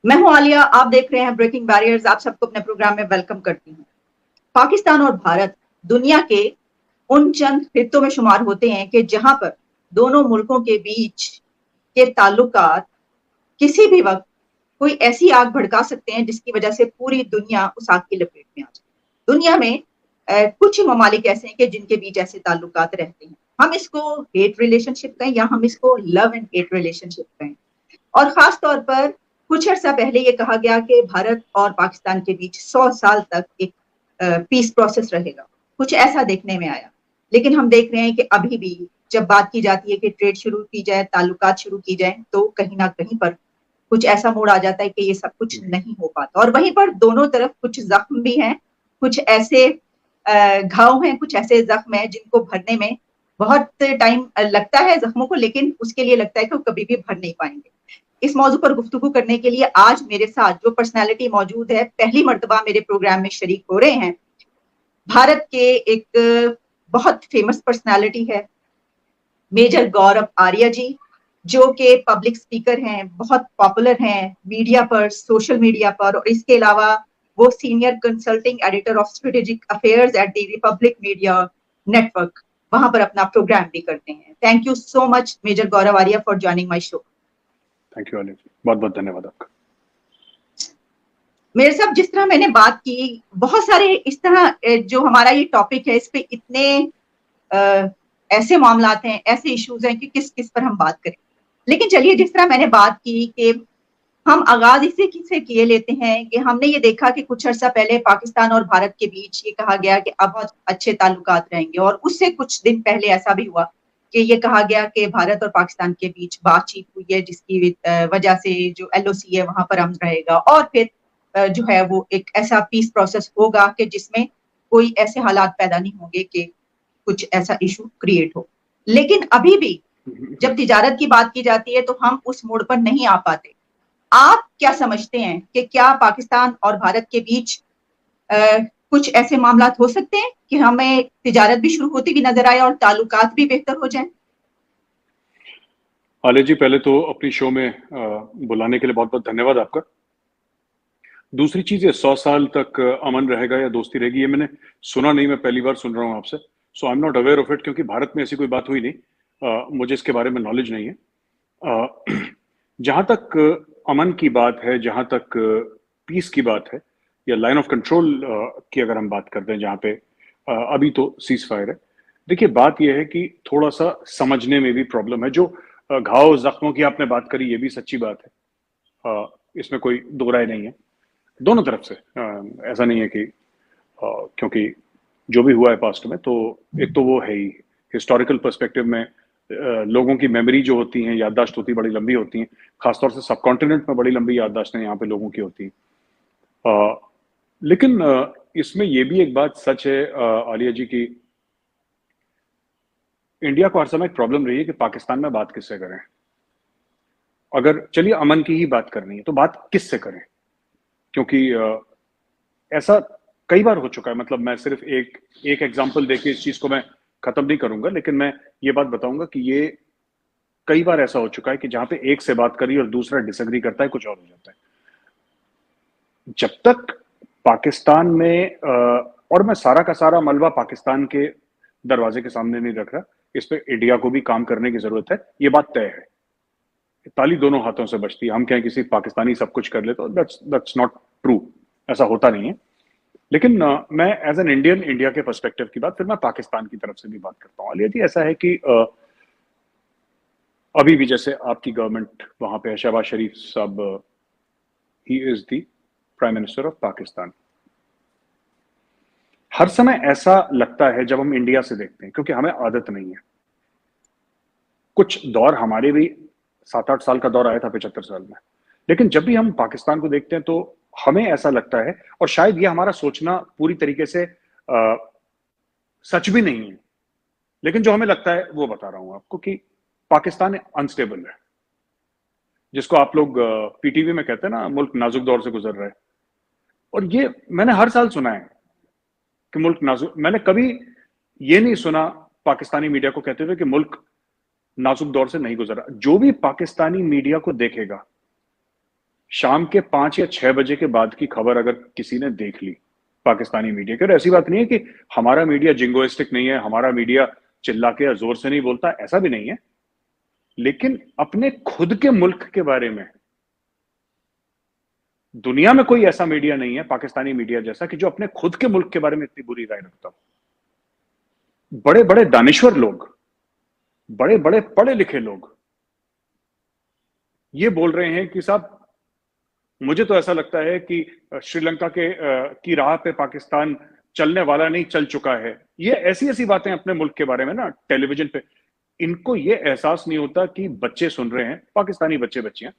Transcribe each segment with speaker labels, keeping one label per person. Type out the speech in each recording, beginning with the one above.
Speaker 1: मैं हूं आलिया, आप देख रहे हैं ब्रेकिंग बैरियर्स। आप सबको अपने प्रोग्राम में वेलकम करती हूँ। पाकिस्तान और भारत दुनिया के उन चंद हिस्सों में शुमार होते हैं कि जहां पर दोनों मुल्कों के बीच के ताल्लुकात किसी भी वक्त कोई ऐसी आग भड़का सकते हैं जिसकी वजह से पूरी दुनिया उस आग की लपेट में आ जाए। दुनिया में कुछ ही ममालिक ऐसे हैं कि जिनके बीच ऐसे ताल्लुकात रहते हैं। हम इसको हेट रिलेशनशिप कहें या हम इसको लव एंड हेट रिलेशनशिप कहें। और खास तौर पर कुछ अर्सा पहले ये कहा गया कि भारत और पाकिस्तान के बीच 100 साल तक एक पीस प्रोसेस रहेगा। कुछ ऐसा देखने में आया, लेकिन हम देख रहे हैं कि अभी भी जब बात की जाती है कि ट्रेड शुरू की जाए, ताल्लुकात शुरू की जाए, तो कहीं ना कहीं पर कुछ ऐसा मोड़ आ जाता है कि ये सब कुछ नहीं हो पाता। और वहीं पर दोनों तरफ कुछ जख्म भी हैं, कुछ ऐसे घाव हैं, कुछ ऐसे जख्म हैं जिनको भरने में बहुत टाइम लगता है जख्मों को, लेकिन उसके लिए लगता है कि वो कभी भी भर नहीं पाएंगे। इस मौजू पर गुफ्तगू करने के लिए आज मेरे साथ जो पर्सनालिटी मौजूद है, पहली मर्तबा मेरे प्रोग्राम में शरीक हो रहे हैं। भारत के एक बहुत फेमस पर्सनालिटी है मेजर गौरव आर्या जी, जो कि पब्लिक स्पीकर हैं, बहुत पॉपुलर हैं मीडिया पर, सोशल मीडिया पर। और इसके अलावा वो senior consulting editor of strategic affairs at the Republic Media Network, वहां पर अपना प्रोग्राम भी करते हैं। Thank you so much major Gaurav Arya for joining my show.
Speaker 2: Thank you Ali, बहुत बहुत धन्यवाद आपका।
Speaker 1: मेरे साहब, जिस तरह मैंने बात की, बहुत सारे इस तरह जो हमारा ये टॉपिक है, इस पे इतने ऐसे मामलात हैं, ऐसे इश्यूज हैं कि किस किस पर हम बात करें। लेकिन चलिए, जिस तरह मैंने बात की कि हम आगाज इसी से किए लेते हैं कि हमने ये देखा कि कुछ अर्सा पहले पाकिस्तान और भारत के बीच ये कहा गया कि अब बहुत अच्छे ताल्लुकात रहेंगे, और उससे कुछ दिन पहले ऐसा भी हुआ कि ये कहा गया कि भारत और पाकिस्तान के बीच बातचीत हुई है, जिसकी वजह से जो LOC है वहां पर अमन रहेगा, और फिर जो है वो एक ऐसा पीस प्रोसेस होगा कि जिसमें कोई ऐसे हालात पैदा नहीं होंगे कि कुछ ऐसा इशू क्रिएट हो। लेकिन अभी भी जब तिजारत की बात की जाती है तो हम उस मोड़ पर नहीं आ पाते। आप क्या समझते हैं कि क्या पाकिस्तान और भारत के बीच कुछ ऐसे मामला हो सकते हैं कि हमें तिजारत भी शुरू होती हुई नजर आए और ताल्लुकात भी बेहतर हो जाए?
Speaker 2: आलिया जी, पहले तो अपनी शो में बुलाने के लिए बहुत बहुत धन्यवाद आपका। दूसरी चीज, ये 100 साल तक अमन रहेगा या दोस्ती रहेगी, ये मैंने सुना नहीं, मैं पहली बार सुन रहा हूँ आपसे। So I am not aware of it, क्योंकि भारत में ऐसी कोई बात हुई नहीं। मुझे इसके बारे में नॉलेज नहीं है। जहां तक अमन की बात है, जहां तक पीस की बात है, या लाइन ऑफ कंट्रोल की अगर हम बात करते हैं, जहां पे अभी तो सीज फायर है। देखिए, बात यह है कि थोड़ा सा समझने में भी प्रॉब्लम है। जो घाव जख्मों की आपने बात करी, ये भी सच्ची बात है, इसमें कोई दो राय नहीं है दोनों तरफ से। ऐसा नहीं है कि क्योंकि जो भी हुआ है पास्ट में, तो एक तो वो है ही हिस्टोरिकल पर्सपेक्टिव में। लोगों की मेमोरी जो होती है, याददाश्त होती है, बड़ी लंबी होती है। खासतौर से सब कॉन्टिनेंट में बड़ी लंबी याददाश्तें यहाँ पे लोगों की होती हैं। लेकिन इसमें ये भी एक बात सच है आलिया जी की, इंडिया को हर समय एक प्रॉब्लम रही है कि पाकिस्तान में बात किससे करें। अगर चलिए अमन की ही बात करनी है तो बात किससे करें, क्योंकि ऐसा कई बार हो चुका है। मतलब मैं सिर्फ एक एग्जांपल देके इस चीज को मैं खत्म नहीं करूंगा, लेकिन मैं ये बात बताऊंगा कि ये कई बार ऐसा हो चुका है कि जहां पे एक से बात करी और दूसरा डिसएग्री करता है, कुछ और हो जाता है। जब तक पाकिस्तान में और मैं सारा का सारा मलबा पाकिस्तान के दरवाजे के सामने नहीं रख रहा, इस पे इंडिया को भी काम करने की जरूरत है, ये बात तय है। ताली दोनों हाथों से बजती है। हम कहें किसी पाकिस्तानी सब कुछ कर ले, तो दैट्स नॉट ट्रू, ऐसा होता नहीं है। लेकिन मैं एज एन इंडियन, इंडिया के पर्सपेक्टिव की बात, फिर मैं पाकिस्तान की तरफ से भी बात करता हूँ। आलिया जी, ऐसा है कि अभी भी जैसे आपकी गवर्नमेंट वहां पे है, शहबाज शरीफ साहब, he is the prime minister of Pakistan. हर समय ऐसा लगता है जब हम इंडिया से देखते हैं, क्योंकि हमें आदत नहीं है। कुछ दौर हमारे भी 7-8 साल का दौर आया था 75 साल में, लेकिन जब भी हम पाकिस्तान को देखते हैं तो हमें ऐसा लगता है, और शायद ये हमारा सोचना पूरी तरीके से सच भी नहीं है, लेकिन जो हमें लगता है वो बता रहा हूं आपको, कि पाकिस्तान अनस्टेबल है, जिसको आप लोग PTV में कहते हैं ना, मुल्क नाजुक दौर से गुजर रहा है। और ये मैंने हर साल सुना है कि मुल्क नाजुक। मैंने कभी ये नहीं सुना पाकिस्तानी मीडिया को कहते हुए कि मुल्क नाजुक दौर से नहीं गुजरा। जो भी पाकिस्तानी मीडिया को देखेगा, शाम के 5 या 6 बजे के बाद की खबर अगर किसी ने देख ली पाकिस्तानी मीडिया की, और ऐसी बात नहीं है कि हमारा मीडिया जिंगोइस्टिक नहीं है, हमारा मीडिया चिल्ला के या जोर से नहीं बोलता, ऐसा भी नहीं है, लेकिन अपने खुद के मुल्क के बारे में दुनिया में कोई ऐसा मीडिया नहीं है पाकिस्तानी मीडिया जैसा कि जो अपने खुद के मुल्क के बारे में इतनी बुरी राय रखता हो। बड़े बड़े दानिश्वर लोग, बड़े बड़े पढ़े लिखे लोग ये बोल रहे हैं कि साहब, मुझे तो ऐसा लगता है कि श्रीलंका की राह पे पाकिस्तान चलने वाला नहीं, चल चुका है। ये ऐसी ऐसी बातें अपने मुल्क के बारे में ना टेलीविजन पे, इनको ये एहसास नहीं होता कि बच्चे सुन रहे हैं, पाकिस्तानी बच्चे बच्चियां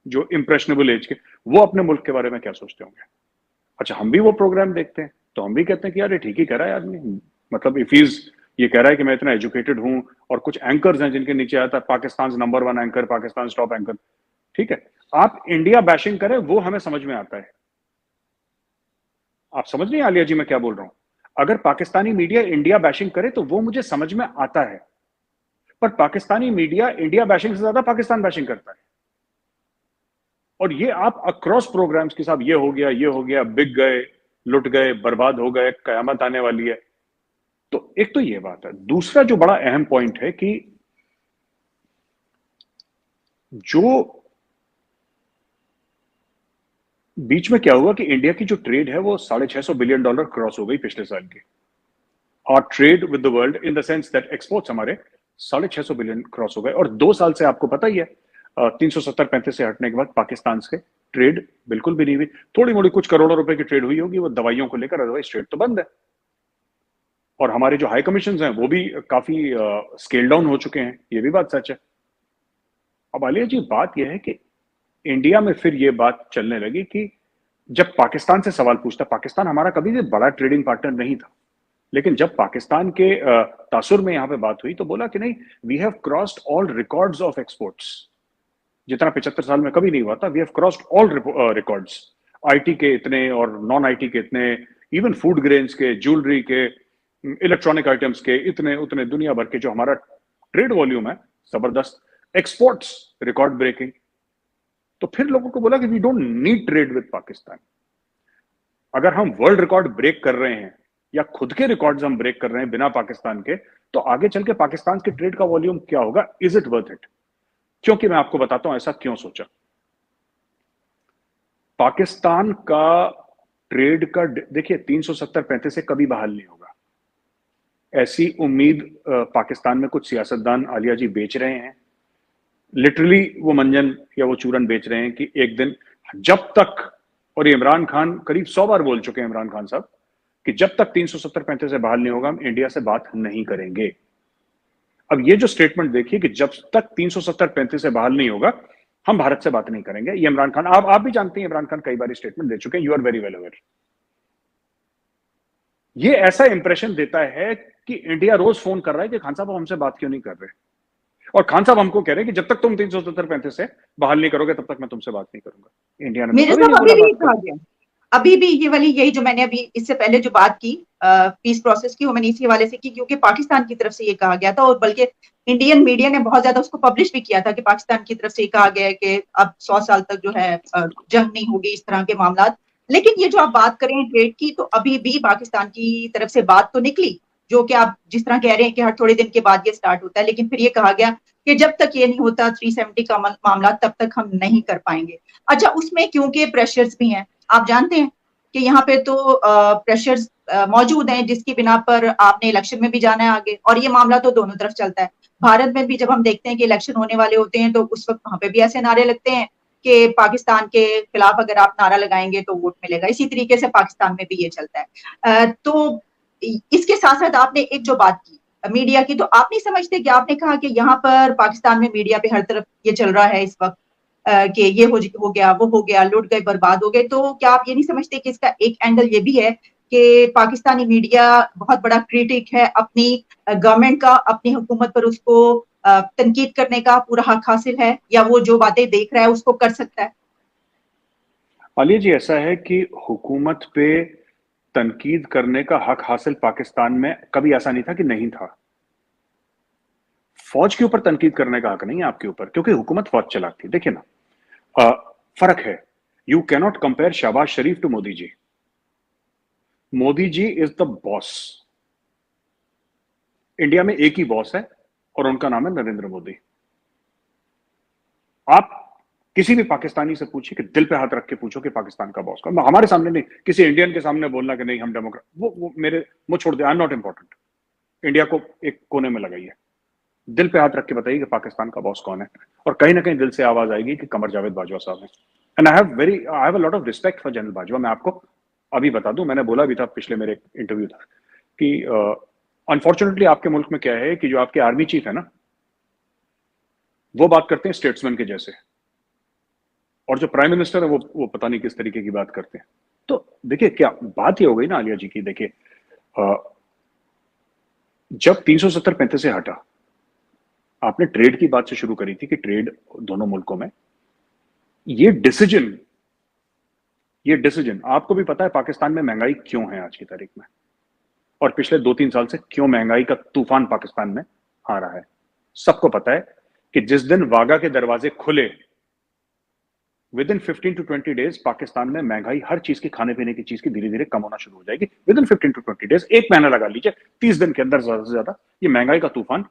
Speaker 2: जो इंप्रेशनेबल एज के, वो अपने मुल्क के बारे में क्या सोचते होंगे। अच्छा, हम भी वो प्रोग्राम देखते हैं तो हम भी कहते हैं कि यार ये ठीक ही कह रहा है आदमी, मतलब इफ इज ये कह रहा है कि मैं इतना एजुकेटेड हूं, और कुछ एंकर्स हैं जिनके नीचे आता है Pakistan number 1 anchor, Pakistan top anchor, ठीक है। आप इंडिया बैशिंग करें वो हमें समझ में आता है। आप समझ नहीं आलिया जी मैं क्या बोल रहा हूं? अगर पाकिस्तानी मीडिया इंडिया बैशिंग करे तो वो मुझे समझ में आता है, पर पाकिस्तानी मीडिया इंडिया बैशिंग से ज्यादा पाकिस्तान बैशिंग करता है। और ये आप अक्रॉस प्रोग्राम्स के साथ, ये हो गया, बिक गए, लुट गए, बर्बाद हो गए, कयामत आने वाली है। तो एक तो ये बात है। दूसरा जो बड़ा अहम पॉइंट है कि जो बीच में क्या हुआ कि इंडिया की जो ट्रेड है वो $650 बिलियन क्रॉस हो गई पिछले साल की। और trade with the world in the sense that exports हमारे 650 बिलियन क्रॉस हो गए। और 2 साल से आपको पता ही है 370-35 से हटने के बाद पाकिस्तान से ट्रेड बिल्कुल भी नहीं हुई। थोड़ी मोड़ी कुछ करोड़ों रुपए की ट्रेड हुई होगी वो दवाइयों को लेकर, अदरवाइज ट्रेड तो बंद है। और हमारे जो हाई कमीशन हैं वो भी काफी स्केल डाउन हो चुके हैं, ये भी बात सच है। अब आलिया जी बात यह है कि इंडिया में फिर ये बात चलने लगी कि जब पाकिस्तान से सवाल पूछता, पाकिस्तान हमारा कभी भी बड़ा ट्रेडिंग पार्टनर नहीं था, लेकिन जब पाकिस्तान के तासुर में यहां पे बात हुई तो बोला कि नहीं, we have crossed all records of exports, जितना 75 साल में कभी नहीं हुआ था। We have crossed all records, IT के इतने और नॉन आईटी के इतने, इवन फूड ग्रेन्स के, ज्वेलरी के, इलेक्ट्रॉनिक आइटम्स के इतने उतने, दुनिया भर के जो हमारा ट्रेड वॉल्यूम है जबरदस्त, एक्सपोर्ट्स रिकॉर्ड ब्रेकिंग। तो फिर लोगों को बोला कि we don't need trade with Pakistan. अगर हम वर्ल्ड रिकॉर्ड ब्रेक कर रहे हैं या खुद के रिकॉर्ड्स हम ब्रेक कर रहे हैं बिना पाकिस्तान के, तो आगे चल के पाकिस्तान के ट्रेड का वॉल्यूम क्या होगा? Is it worth it? क्योंकि मैं आपको बताता हूं ऐसा क्यों सोचा। पाकिस्तान का ट्रेड का देखिए 370-35 से कभी बहाल नहीं होगा, ऐसी उम्मीद पाकिस्तान में कुछ सियासतदान आलिया जी बेच रहे हैं। लिटरली वो मंजन या वो चूरन बेच रहे हैं कि एक दिन जब तक, और इमरान खान करीब 100 बार बोल चुके हैं इमरान खान साहब कि जब तक 370-35 से बहाल नहीं होगा हम इंडिया से बात नहीं करेंगे। अब ये जो स्टेटमेंट देखिए कि जब तक 370-35 से बहाल नहीं होगा हम भारत से बात नहीं करेंगे, ये इमरान खान, आप भी जानते हैं इमरान खान कई बार स्टेटमेंट दे चुके हैं, you are very well aware. ये ऐसा इंप्रेशन देता है कि इंडिया रोज फोन कर रहा है कि खान साहब हमसे बात क्यों नहीं कर रहे, और खान साहब हमको कह रहे हैं कि जब तक तुम 370-35 से बहाल नहीं करोगे तब तक मैं तुमसे बात नहीं करूंगा। इंडिया ने
Speaker 1: मेरे साहब अभी भी कहा गया, अभी भी ये वाली यही जो मैंने अभी इससे पहले जो बात की पीस प्रोसेस की, वो मैंने इसी हवाले से की क्योंकि पाकिस्तान की तरफ से ये कहा गया था, और बल्कि इंडियन मीडिया ने बहुत ज्यादा उसको पब्लिश भी किया था कि पाकिस्तान की तरफ से ये कहा गया है कि अब 100 साल तक जो है जंग नहीं होगी, इस तरह के मामला। लेकिन ये जो आप बात करें ट्रेड की, तो अभी भी पाकिस्तान की तरफ से बात तो निकली, जो कि आप जिस तरह कह रहे हैं कि हर थोड़े दिन के बाद ये स्टार्ट होता है, लेकिन फिर ये कहा गया कि जब तक ये नहीं होता 370 का मामला तब तक हम नहीं कर पाएंगे। अच्छा, उसमें क्योंकि प्रेशर्स भी हैं, आप जानते हैं कि यहाँ पे तो प्रेशर्स मौजूद हैं जिसकी बिना पर आपने इलेक्शन में भी जाना है आगे, और ये मामला तो दोनों तरफ चलता है। भारत में भी जब हम देखते हैं कि इलेक्शन होने वाले होते हैं तो उस वक्त वहां पे भी ऐसे नारे लगते हैं कि पाकिस्तान के खिलाफ अगर आप नारा लगाएंगे तो वोट मिलेगा। इसी तरीके से पाकिस्तान में भी ये चलता है। तो इसके साथ साथ आपने एक जो बात की मीडिया की, तो आप नहीं समझते कि आपने कहा कि यहाँ पर पाकिस्तान में मीडिया पे हर तरफ ये चल रहा है इस वक्त कि ये हो गया, वो हो गया, लुट गए, बर्बाद हो गए, तो क्या आप ये नहीं समझते कि इसका एक एंगल ये भी है कि पाकिस्तानी मीडिया बहुत बड़ा क्रिटिक है अपनी गवर्नमेंट का, अपनी हुकूमत पर उसको तनकीद करने का पूरा हक हासिल है, या वो जो बातें देख रहा है उसको कर सकता है?
Speaker 2: आलिया जी ऐसा है कि हुकूमत पे तनकीद करने का हक हासिल पाकिस्तान में कभी ऐसा नहीं था कि नहीं था। फौज के ऊपर तनकीद करने का हक नहीं है आपके ऊपर, क्योंकि हुकूमत फौज चलाती है। देखिए ना, फर्क है। You cannot compare Shahbaz Sharif to Modi ji. Modi ji is the boss. India में एक ही बॉस है और उनका नाम है नरेंद्र मोदी। आप किसी भी पाकिस्तानी से पूछिए कि दिल पे हाथ रख के पूछो कि पाकिस्तान का बॉस कौन। हमारे सामने नहीं, किसी इंडियन के सामने बोलना कि नहीं हम डेमोक्रेट, वो मेरे मुंह छोड़ दे, I am not important. India को एक कोने में लगाइए, दिल पे हाथ रख के बताइए कि पाकिस्तान का बॉस कौन है, और कहीं ना कहीं दिल से आवाज आएगी कि कमर जावेद बाजवा साहब हैं। And I have a lot of respect for general Bajwa. मैं आपको अभी बता दूं, मैंने बोला भी था पिछले मेरे इंटरव्यू था कि अनफॉर्चुनेटली आपके मुल्क में क्या है कि जो आपके आर्मी चीफ है ना, वो बात करते हैं स्टेट्समैन के जैसे, और जो प्राइम मिनिस्टर है वो पता नहीं किस तरीके की बात करते हैं। तो देखिए क्या बात ये हो गई ना आलिया जी की, देखिए जब 370-35 से हटा, आपने ट्रेड की बात से शुरू करी थी कि ट्रेड दोनों मुल्कों में, ये डिसीजन आपको भी पता है पाकिस्तान में महंगाई क्यों है आज की तारीख में, और पिछले 2-3 साल से क्यों महंगाई का तूफान पाकिस्तान में आ रहा है। सबको पता है कि जिस दिन वागा के दरवाजे खुले, with in 15 to 20 days Pakistan में महंगाई हर चीज की, खाने पीने की चीज की, धीरे धीरे कम होना शुरू हो जाएगी। विद इन 15 to 20 डेज, एक महीना लगा लीजिए, 30 दिन के अंदर ज्यादा से ज्यादा ये महंगाई का तूफान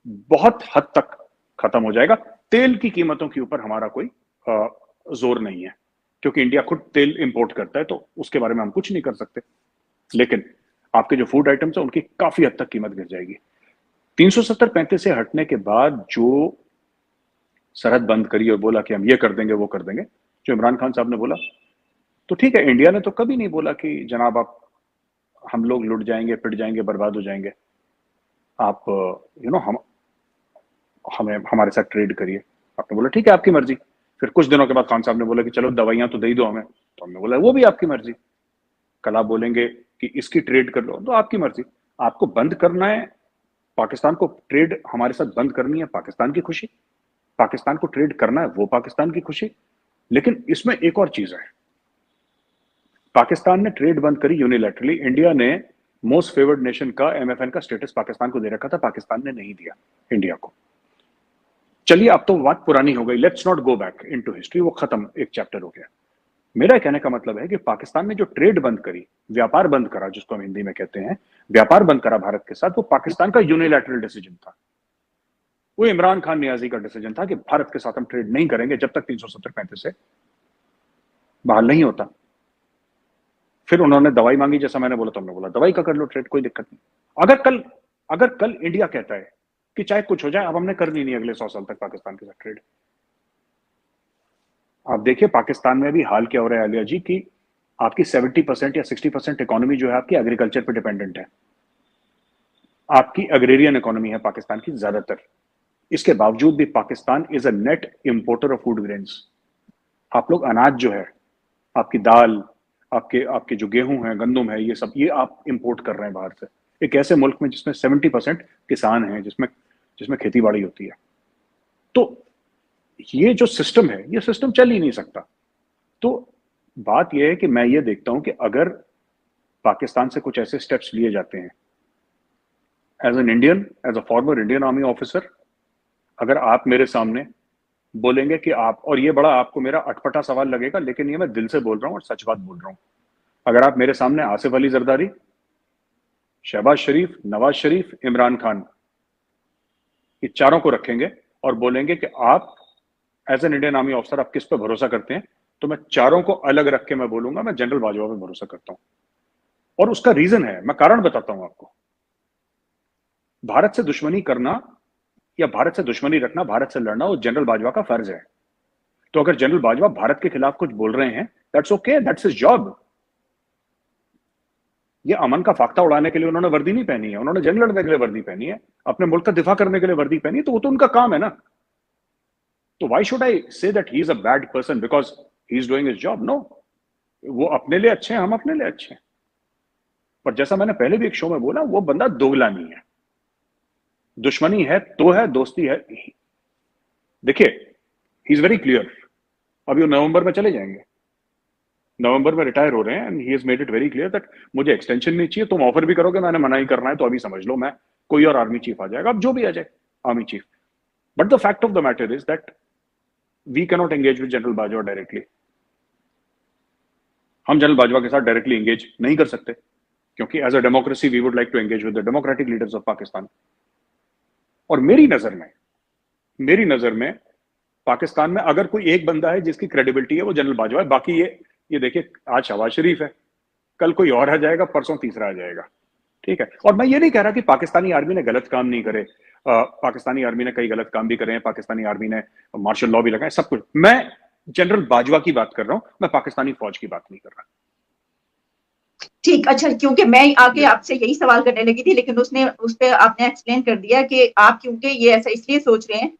Speaker 2: बहुत हद तक खत्म हो जाएगा। तेल की कीमतों के ऊपर हमारा कोई जोर नहीं है, क्योंकि इंडिया खुद तेल इंपोर्ट करता है, तो उसके बारे में हम कुछ नहीं कर सकते। लेकिन आपके जो फूड आइटम्स है उनकी काफी हद तक कीमत गिर जाएगी। 370-35 से हटने के बाद जो सरहद बंद करी और बोला कि हम ये कर देंगे वो कर देंगे, जो इमरान खान साहब ने बोला, तो ठीक है, इंडिया ने तो कभी नहीं बोला कि जनाब आप, हम लोग लुट जाएंगे, पिट जाएंगे, बर्बाद हो जाएंगे, आप हम हमें हमारे साथ ट्रेड करिए। आपने बोला ठीक है आपकी मर्जी। फिर कुछ दिनों के बाद खान साहब ने बोला कि चलो दवाइयां तो दे ही दो हमें, तो हमने बोला वो भी आपकी मर्जी। कल आप बोलेंगे कि इसकी ट्रेड कर लो, तो आपकी मर्जी। आपको बंद करना है पाकिस्तान को, ट्रेड हमारे साथ बंद करनी है, पाकिस्तान की खुशी। पाकिस्तान को ट्रेड करना है, वो पाकिस्तान की खुशी। लेकिन इसमें एक और चीज है, पाकिस्तान ने ट्रेड बंद करी यूनिलैटरली। इंडिया ने मोस्ट फेवर्ड नेशन का, एमएफएन का स्टेटस पाकिस्तान को दे रखा था, पाकिस्तान ने नहीं दिया इंडिया को। चलिए अब तो बात पुरानी हो गई, let's not go back into history, वो खत्म, एक चैप्टर हो गया। मेरा कहने का मतलब है कि पाकिस्तान ने जो ट्रेड बंद करी, व्यापार बंद करा, जिसको हम हिंदी में कहते हैं व्यापार बंद करा भारत के साथ, वो पाकिस्तान का यूनिलैटरल डिसीजन था। वो इमरान खान नियाजी का डिसीजन था कि भारत के साथ हम ट्रेड नहीं करेंगे जब तक 370-35 से बहाल नहीं होता। फिर उन्होंने दवाई मांगी, जैसा मैंने बोला, तो हमने बोला दवाई का कर लो ट्रेड, कोई दिक्कत नहीं। अगर कल इंडिया कहता है कि चाहे कुछ हो जाए, अब हमने करनी नहीं अगले 100 साल तक पाकिस्तान के साथ ट्रेड। आप देखिए पाकिस्तान में भी हाल क्या हो रहा है आलिया जी की, आपकी 70% या 60% इकोनॉमी जो है आपकी एग्रीकल्चर पे डिपेंडेंट है। आपकी अग्रेरियन इकोनॉमी है पाकिस्तान की ज्यादातर। इसके बावजूद भी Pakistan is a net importer of food grains. आप लोग अनाज जो है, आपकी दाल, आपके जो गेहूं है, गंदम है, ये सब ये आप इंपोर्ट कर रहे हैं बाहर से, एक ऐसे मुल्क में जिसमें 70% किसान हैं, जिसमें खेती बाड़ी होती है। तो ये जो सिस्टम है, ये सिस्टम चल ही नहीं सकता। तो बात यह है कि मैं ये देखता हूं कि अगर पाकिस्तान से कुछ ऐसे स्टेप्स लिए जाते हैं, as an Indian, as a former Indian army officer, अगर आप मेरे सामने बोलेंगे कि आप, और ये बड़ा आपको मेरा अटपटा सवाल लगेगा, लेकिन ये मैं दिल से बोल रहा हूं और सच बात बोल रहा हूं, अगर आप मेरे सामने आसिफ अली जरदारी, शहबाज शरीफ, नवाज शरीफ, इमरान खान, ये चारों को रखेंगे और बोलेंगे कि आप as an Indian army officer आप किस पे भरोसा करते हैं, तो मैं चारों को अलग रख के मैं बोलूंगा मैं जनरल बाजवा पे भरोसा करता हूं। और उसका रीजन है, मैं कारण बताता हूं आपको। भारत से दुश्मनी करना या भारत से दुश्मनी रखना, भारत से लड़ना, वो जनरल बाजवा का फर्ज है। तो अगर जनरल बाजवा भारत के खिलाफ कुछ बोल रहे हैं, that's okay, that's his job. ये अमन का फाख्ता उड़ाने के लिए उन्होंने वर्दी नहीं पहनी है, उन्होंने जंग लड़ने के लिए वर्दी पहनी है, अपने मुल्क का दिफा करने के लिए वर्दी पहनी है, तो वो तो उनका काम है ना। तो why should I say that he is a bad person because he is doing his job? No, वो अपने लिए अच्छे हैं, हम अपने लिए अच्छे हैं। पर जैसा मैंने पहले भी एक शो में बोला, वो बंदा दोगला नहीं है। दुश्मनी है तो है, दोस्ती है। देखिए ही इज वेरी क्लियर। अभी वो नवंबर में चले जाएंगे, नवंबर में रिटायर हो रहे हैं, and he has made it very clear that मुझे एक्सटेंशन नहीं चाहिए। तुम ऑफर भी करोगे, मैंने मना ही करना है, तो अभी समझ लो मैं कोई और आर्मी चीफ आ जाएगा, अब जो भी आ जाए army chief. But the fact of the matter is that we cannot engage with general Bajwa directly. हम जनरल बाजवा के साथ डायरेक्टली एंगेज नहीं कर सकते, क्योंकि as a democracy we would like to engage with the democratic leaders of Pakistan. और मेरी नजर में पाकिस्तान में अगर कोई एक बंदा है जिसकी क्रेडिबिलिटी है वो जनरल बाजवा है। बाकी ये देखिए, आज शहबाज शरीफ है, कल कोई और आ जाएगा, परसों तीसरा आ जाएगा, ठीक है। और मैं ये नहीं कह रहा कि पाकिस्तानी आर्मी ने गलत काम नहीं करे, पाकिस्तानी आर्मी ने कई गलत काम भी करे हैं, पाकिस्तानी आर्मी ने मार्शल लॉ भी लगाए, सब कुछ। मैं जनरल बाजवा की बात कर रहा हूं, मैं पाकिस्तानी फौज की बात नहीं कर रहा।
Speaker 1: ठीक, अच्छा, क्योंकि मैं आके आपसे यही सवाल करने लगी थी, लेकिन उस पे आपने एक्सप्लेन कर दिया कि आप क्योंकि ये ऐसा इसलिए सोच रहे हैं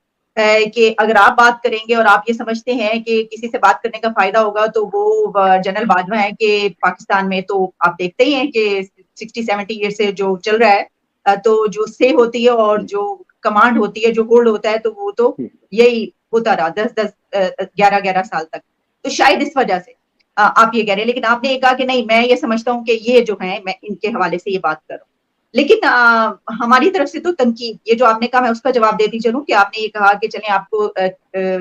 Speaker 1: कि अगर आप बात करेंगे और आप ये समझते हैं कि किसी से बात करने का फायदा होगा तो वो जनरल बाजवा है कि पाकिस्तान में तो आप देखते ही हैं कि 60-70 ईयर से जो चल रहा है, तो जो से होती है और जो कमांड होती है, जो होल्ड होता है, तो वो तो यही होता रहा 10-10 11-11 साल तक। तो शायद इस वजह से आप ये कह रहे हैं, लेकिन आपने ये कहा कि नहीं, मैं ये समझता हूँ कि ये जो है, मैं इनके हवाले से ये बात कर रहा हूँ। लेकिन हमारी तरफ से तो तनकीद, ये जो आपने कहा, मैं उसका जवाब देती चलूं कि आपने ये कहा कि चलें, आपको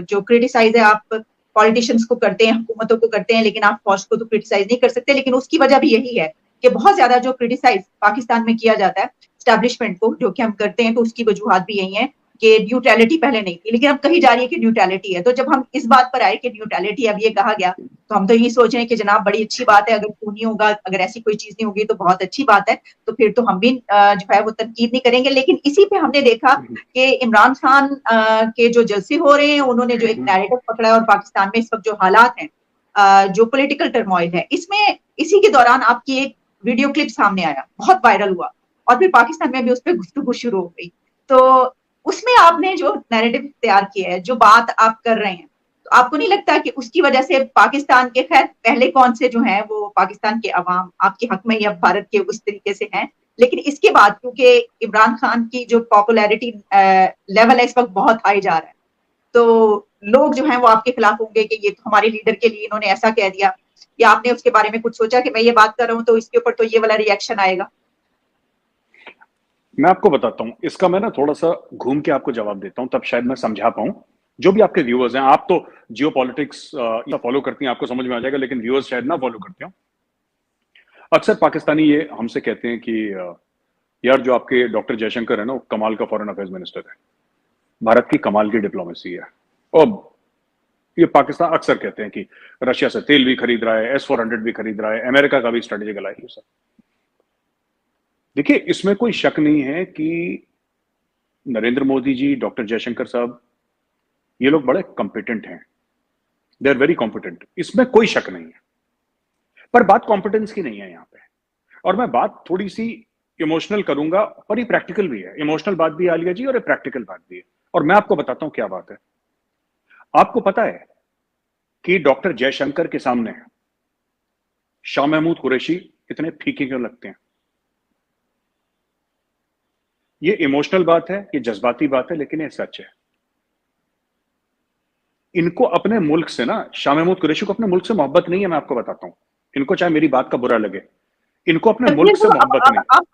Speaker 1: जो क्रिटिसाइज है आप पॉलिटिशियंस को करते हैं, हुकूमतों को करते हैं, लेकिन आप फौज को तो क्रिटिसाइज नहीं कर सकते। लेकिन उसकी वजह भी यही है कि बहुत ज्यादा जो क्रिटिसाइज पाकिस्तान में किया जाता है स्टैब्लिशमेंट को, जो कि हम करते हैं, तो उसकी वजूहत भी यही है कि न्यूट्रलिटी पहले नहीं थी, लेकिन अब कही जा रही है कि न्यूट्रलिटी है। तो जब हम इस बात पर आए कि न्यूट्रलिटी अब ये कहा गया, तो हम तो ये सोच रहे हैं कि जनाब बड़ी अच्छी बात है, अगर क्यों नहीं होगा, अगर ऐसी कोई चीज नहीं होगी तो बहुत अच्छी बात है, तो फिर तो हम भी जो है वो तनकीद नहीं करेंगे। लेकिन इसी पे हमने देखा कि इमरान खान के जो जलसे हो रहे हैं, उन्होंने जो एक नैरेटिव पकड़ा है, और पाकिस्तान में इस वक्त जो हालात हैं, जो पॉलिटिकल टर्मोइल है, इसमें इसी के दौरान आपकी एक वीडियो क्लिप सामने आया, बहुत वायरल हुआ, और फिर पाकिस्तान में भी उस पर गुफ्तगू शुरू हो गई। तो उसमें आपने जो नैरेटिव तैयार किया है, जो बात आप कर रहे हैं, तो आपको नहीं लगता कि उसकी वजह से पाकिस्तान के, खैर पहले कौन से जो हैं वो पाकिस्तान के अवाम आपके हक में या भारत के उस तरीके से हैं, लेकिन इसके बाद क्योंकि इमरान खान की जो पॉपुलैरिटी लेवल है इस वक्त बहुत हाई जा रहा है, तो लोग जो हैं वो आपके खिलाफ होंगे कि ये तो हमारे लीडर के लिए इन्होंने ऐसा कह दिया, या आपने उसके बारे में कुछ सोचा कि मैं ये बात कर रहा हूँ तो इसके ऊपर तो ये वाला रिएक्शन आएगा?
Speaker 2: मैं आपको बताता हूं, इसका मैं ना थोड़ा सा घूम के आपको जवाब देता हूं, तब शायद मैं समझा पाऊं। जो भी आपके व्यूअर्स हैं, आप तो जियो पॉलिटिक्स फॉलो करती हैं, आपको समझ में आ जाएगा, लेकिन व्यूअर्स शायद ना फॉलो करते हो। अक्सर पाकिस्तानी ये हमसे कहते हैं कि यार जो आपके डॉक्टर जयशंकर है ना, वो कमाल का फॉरेन अफेयर्स मिनिस्टर है, भारत की कमाल की डिप्लोमेसी है। और ये पाकिस्तान अक्सर कहते हैं कि रशिया से तेल भी खरीद रहा है, S-400 भी खरीद रहा है, अमेरिका का भी स्ट्रेटेजिक अलाई है। देखिए, इसमें कोई शक नहीं है कि नरेंद्र मोदी जी, डॉक्टर जयशंकर साहब, ये लोग बड़े कॉम्पिटेंट हैं, दे आर वेरी कॉम्पिटेंट, इसमें कोई शक नहीं है। पर बात कॉम्पिटेंस की नहीं है यहाँ पे, और मैं बात थोड़ी सी इमोशनल करूंगा, पर ये प्रैक्टिकल भी है। इमोशनल बात भी है आलिया जी, और ये प्रैक्टिकल बात भी है, और मैं आपको बताता हूं क्या बात है। आपको पता है कि डॉक्टर जयशंकर के सामने शाह महमूद कुरैशी इतने फीके क्यों लगते हैं? ये इमोशनल बात है, ये जज्बाती बात है, लेकिन ये सच है। इनको अपने मुल्क से ना, शाह महमूद कुरैशी को अपने मुल्क से मोहब्बत नहीं है, मैं आपको बताता हूं। इनको चाहे मेरी बात का बुरा लगे, इनको अपने मुल्क से मोहब्बत नहीं।
Speaker 1: अब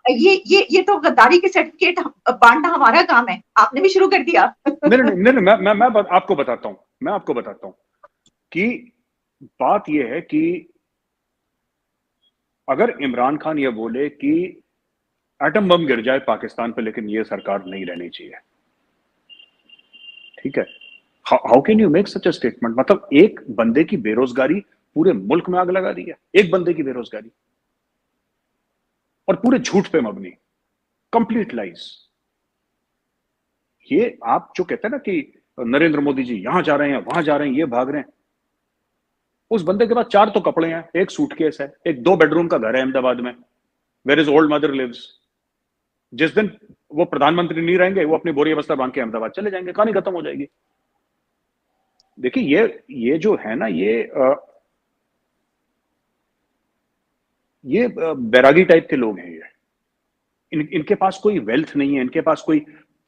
Speaker 1: ये तो गद्दारी के सर्टिफिकेट बांटना हमारा काम है, आपने भी शुरू कर दिया।
Speaker 2: नहीं नहीं नहीं, मैं आपको बताता हूं, मैं आपको बताता हूं कि बात यह है कि अगर इमरान खान यह बोले कि एटम बम गिर जाए पाकिस्तान पे, लेकिन यह सरकार नहीं रहनी चाहिए, ठीक है, how can you make such a statement? मतलब एक बंदे की बेरोजगारी पूरे मुल्क में आग लगा दी है, एक बंदे की बेरोजगारी, और पूरे झूठ पे मबनी, कंप्लीट लाइज। ये आप जो कहते हैं ना कि नरेंद्र मोदी जी यहां जा रहे हैं, वहां जा रहे हैं, ये भाग रहे हैं, उस बंदे के पास 4 तो कपड़े हैं, एक सूटकेस है, एक 2 बेडरूम का घर है अहमदाबाद में, where is old mother lives. जिस दिन वो प्रधानमंत्री नहीं रहेंगे, वो अपनी बोरी बस्ता बांध के अहमदाबाद चले जाएंगे, कहानी खत्म हो जाएगी। देखिए, ये जो है ना, ये बैरागी टाइप के लोग हैं। ये इनके पास कोई वेल्थ नहीं है, इनके पास कोई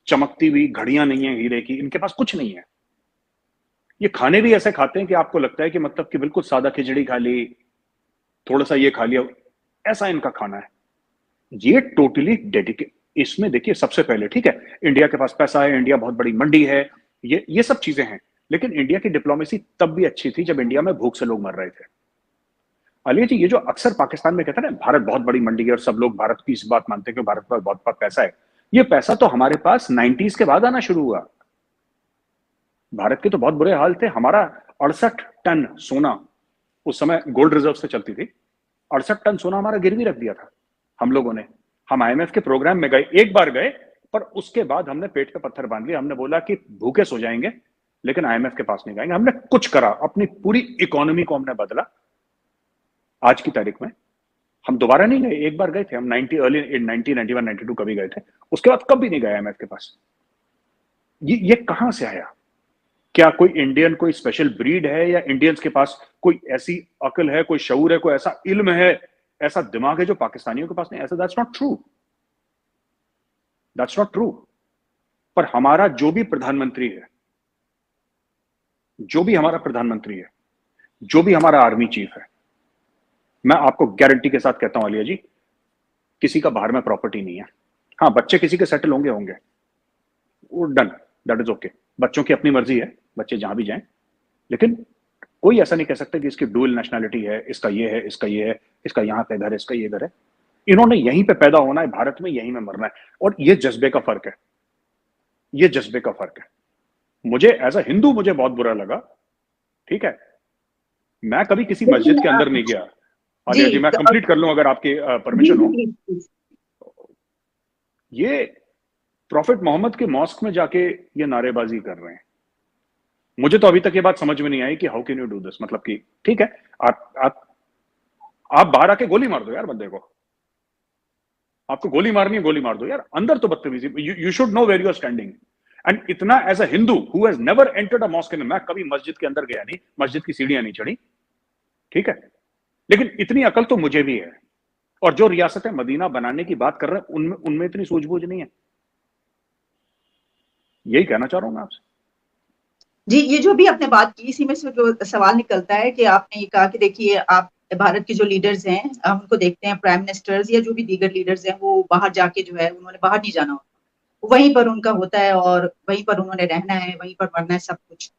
Speaker 2: चमकती हुई घड़ियां नहीं है हीरे की, इनके पास कुछ नहीं है। ये खाने भी ऐसे खाते हैं कि आपको लगता है कि मतलब कि बिल्कुल सादा खिचड़ी खा ली, थोड़ा सा ये खा लिया, ऐसा इनका खाना है। ये टोटली डेडिकेट। इसमें देखिए, सबसे पहले ठीक है, इंडिया के पास पैसा है, इंडिया बहुत बड़ी मंडी है, ये सब चीजें हैं, लेकिन इंडिया की डिप्लोमेसी तब भी अच्छी थी जब इंडिया में भूख से लोग मर रहे थे। आलिया जी, ये जो अक्सर पाकिस्तान में कहते हैं ना भारत बहुत बड़ी मंडी है और सब लोग भारत की इस बात मानते हैं कि भारत पर बहुत पैसा है, ये पैसा तो हमारे पास 90s के बाद आना शुरू हुआ। भारत के तो बहुत बुरे हाल थे। हमारा 68 टन सोना, उस समय गोल्ड रिजर्व से चलती थी, 68 टन सोना हमारा गिरवी रख दिया था हम लोगों ने। हम आईएमएफ के प्रोग्राम में गए, एक बार गए, पर उसके बाद हमने पेट पे पत्थर बांध लिया। हमने बोला कि भूखे सो जाएंगे लेकिन आईएमएफ के पास नहीं जाएंगे। हमने कुछ करा, अपनी पूरी इकोनॉमी को हमने बदला। आज की तारीख में हम दोबारा नहीं गए, एक बार गए थे हम, अर्ली 90, 91, 92 कभी गए थे, उसके बाद कभी नहीं गए आईएमएफ के पास। ये कहां से आया? क्या कोई इंडियन कोई स्पेशल ब्रीड है, या इंडियंस के पास कोई ऐसी अकल है, कोई शऊर है, कोई ऐसा इल्म है, ऐसा दिमाग है जो पाकिस्तानियों के पास नहीं? ऐसा that's not true, that's not true. पर हमारा जो भी प्रधानमंत्री है, जो भी हमारा प्रधानमंत्री है, जो भी हमारा आर्मी चीफ है, मैं आपको गारंटी के साथ कहता हूं आलिया जी, किसी का बाहर में प्रॉपर्टी नहीं है। हाँ, बच्चे किसी के सेटल होंगे होंगे, वो डन, दैट इज ओके, बच्चों की अपनी मर्जी है, बच्चे जहां भी जाएं, लेकिन कोई ऐसा नहीं कह सकता कि इसकी डुअल नेशनैलिटी है, इसका ये है, इसका ये है, इसका यहां पे घर है, इसका ये घर है। इन्होंने यहीं पे पैदा होना है, भारत में, यहीं में मरना है। और ये जज्बे का फर्क है, ये जज्बे का फर्क है। मुझे एज अ हिंदू मुझे बहुत बुरा लगा, ठीक है, मैं कभी किसी मस्जिद के अंदर नहीं गया। आलिया जी, मैं कंप्लीट कर लूं अगर आपकी परमिशन हो। ये प्रॉफिट मोहम्मद के मॉस्क में जाके ये नारेबाजी कर रहे हैं। मुझे तो अभी तक ये बात समझ में नहीं आई कि how can you do this. मतलब कि ठीक है, आप बाहर आके गोली मार दो यार बंदे को, आपको गोली मारनी है गोली मार दो यार, अंदर तो बदतमीजी। You should know where you are standing. And इतना as a Hindu who has never entered a mosque, मैं कभी मस्जिद के अंदर गया नहीं, मस्जिद की सीढ़ियां नहीं चढ़ी, ठीक है, लेकिन इतनी अकल तो मुझे भी है। और जो रियासत मदीना बनाने की बात कर रहे हैं उनमें इतनी सूझबूझ नहीं है। यही कहना चाह रहा हूं मैं आपसे।
Speaker 1: जी, ये जो भी आपने बात की, इसी में से जो सवाल निकलता है कि आपने ये कहा कि देखिए, आप भारत के जो लीडर्स हैं, हम उनको देखते हैं, प्राइम मिनिस्टर्स या जो भी दीगर लीडर्स हैं, वो बाहर जाके जो है, उन्होंने बाहर नहीं जाना होता, वहीं पर उनका होता है और वहीं पर उन्होंने रहना है, वहीं पर मरना है, सब कुछ।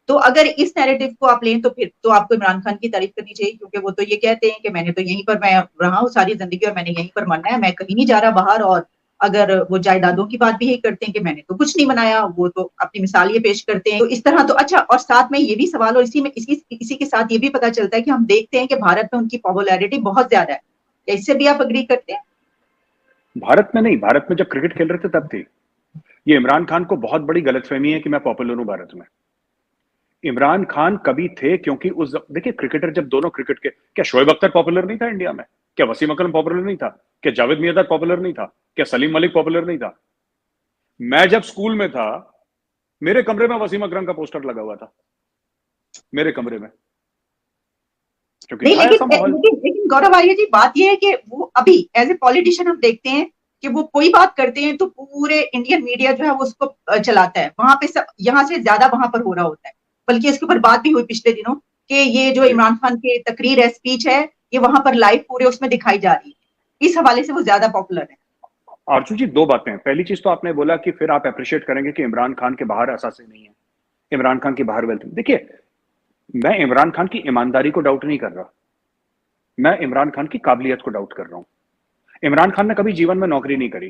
Speaker 1: तो अगर इस नैरेटिव को आप लें तो फिर तो आपको इमरान खान की तारीफ करनी चाहिए, क्योंकि वो तो ये कहते हैं कि मैंने तो यहीं पर मैं रहा हूँ सारी जिंदगी और मैंने यहीं पर मरना है, मैं कहीं नहीं जा रहा बाहर। और अगर वो जायदादों की बात भी यही करते हैं कि मैंने तो कुछ नहीं बनाया, वो तो अपनी मिसाल ये पेश करते हैं। तो इस तरह तो अच्छा, और साथ में ये भी सवाल, और इसी के साथ ये भी पता चलता है कि हम देखते हैं कि भारत में उनकी पॉपुलैरिटी बहुत ज्यादा है। क्या इससे भी आप अग्री करते हैं?
Speaker 2: भारत में नहीं, भारत में जब क्रिकेट खेल रहे थे तब थी। ये इमरान खान को बहुत बड़ी गलतफहमी है कि मैं पॉपुलर हूं भारत में। इमरान खान कभी थे, क्योंकि उस देखिए क्रिकेटर जब दोनों क्रिकेट के, क्या शोएब अख्तर पॉपुलर नहीं था इंडिया में? क्या वसीम अकरम पॉपुलर नहीं था? क्या जावेद मियांदाद पॉपुलर नहीं था? क्या सलीम मलिक पॉपुलर नहीं था? मैं जब स्कूल में था, मेरे कमरे में वसीम अकरम का पोस्टर लगा हुआ था, मेरे कमरे में, क्योंकि
Speaker 1: नहीं,
Speaker 2: था ऐसा माहौल।
Speaker 1: लेकिन गौरव आर्य जी, बात यह है कि वो अभी एज ए पॉलिटिशियन हम देखते हैं कि वो कोई बात करते हैं तो पूरे इंडियन मीडिया जो है वो उसको चलाता है, वहां पे सब, यहाँ से ज्यादा वहां पर हो रहा होता है। बल्कि इसके ऊपर बात भी हुई पिछले दिनों कि ये जो इमरान खान की तकरीर है, स्पीच है, ये वहां पर लाइव पूरे उसमें दिखाई जा रही है। इस हवाले से वो ज्यादा पॉपुलर है।
Speaker 2: आरजू जी, दो बातें हैं। पहली चीज तो आपने बोला कि फिर आप अप्रिशिएट करेंगे कि इमरान खान के बाहर असासे नहीं है, इमरान खान के बाहर वेल्थ। देखिए, मैं इमरान खान की ईमानदारी को डाउट नहीं कर रहा, मैं इमरान खान की काबिलियत को डाउट कर रहा हूं। इमरान खान ने कभी जीवन में नौकरी नहीं करी।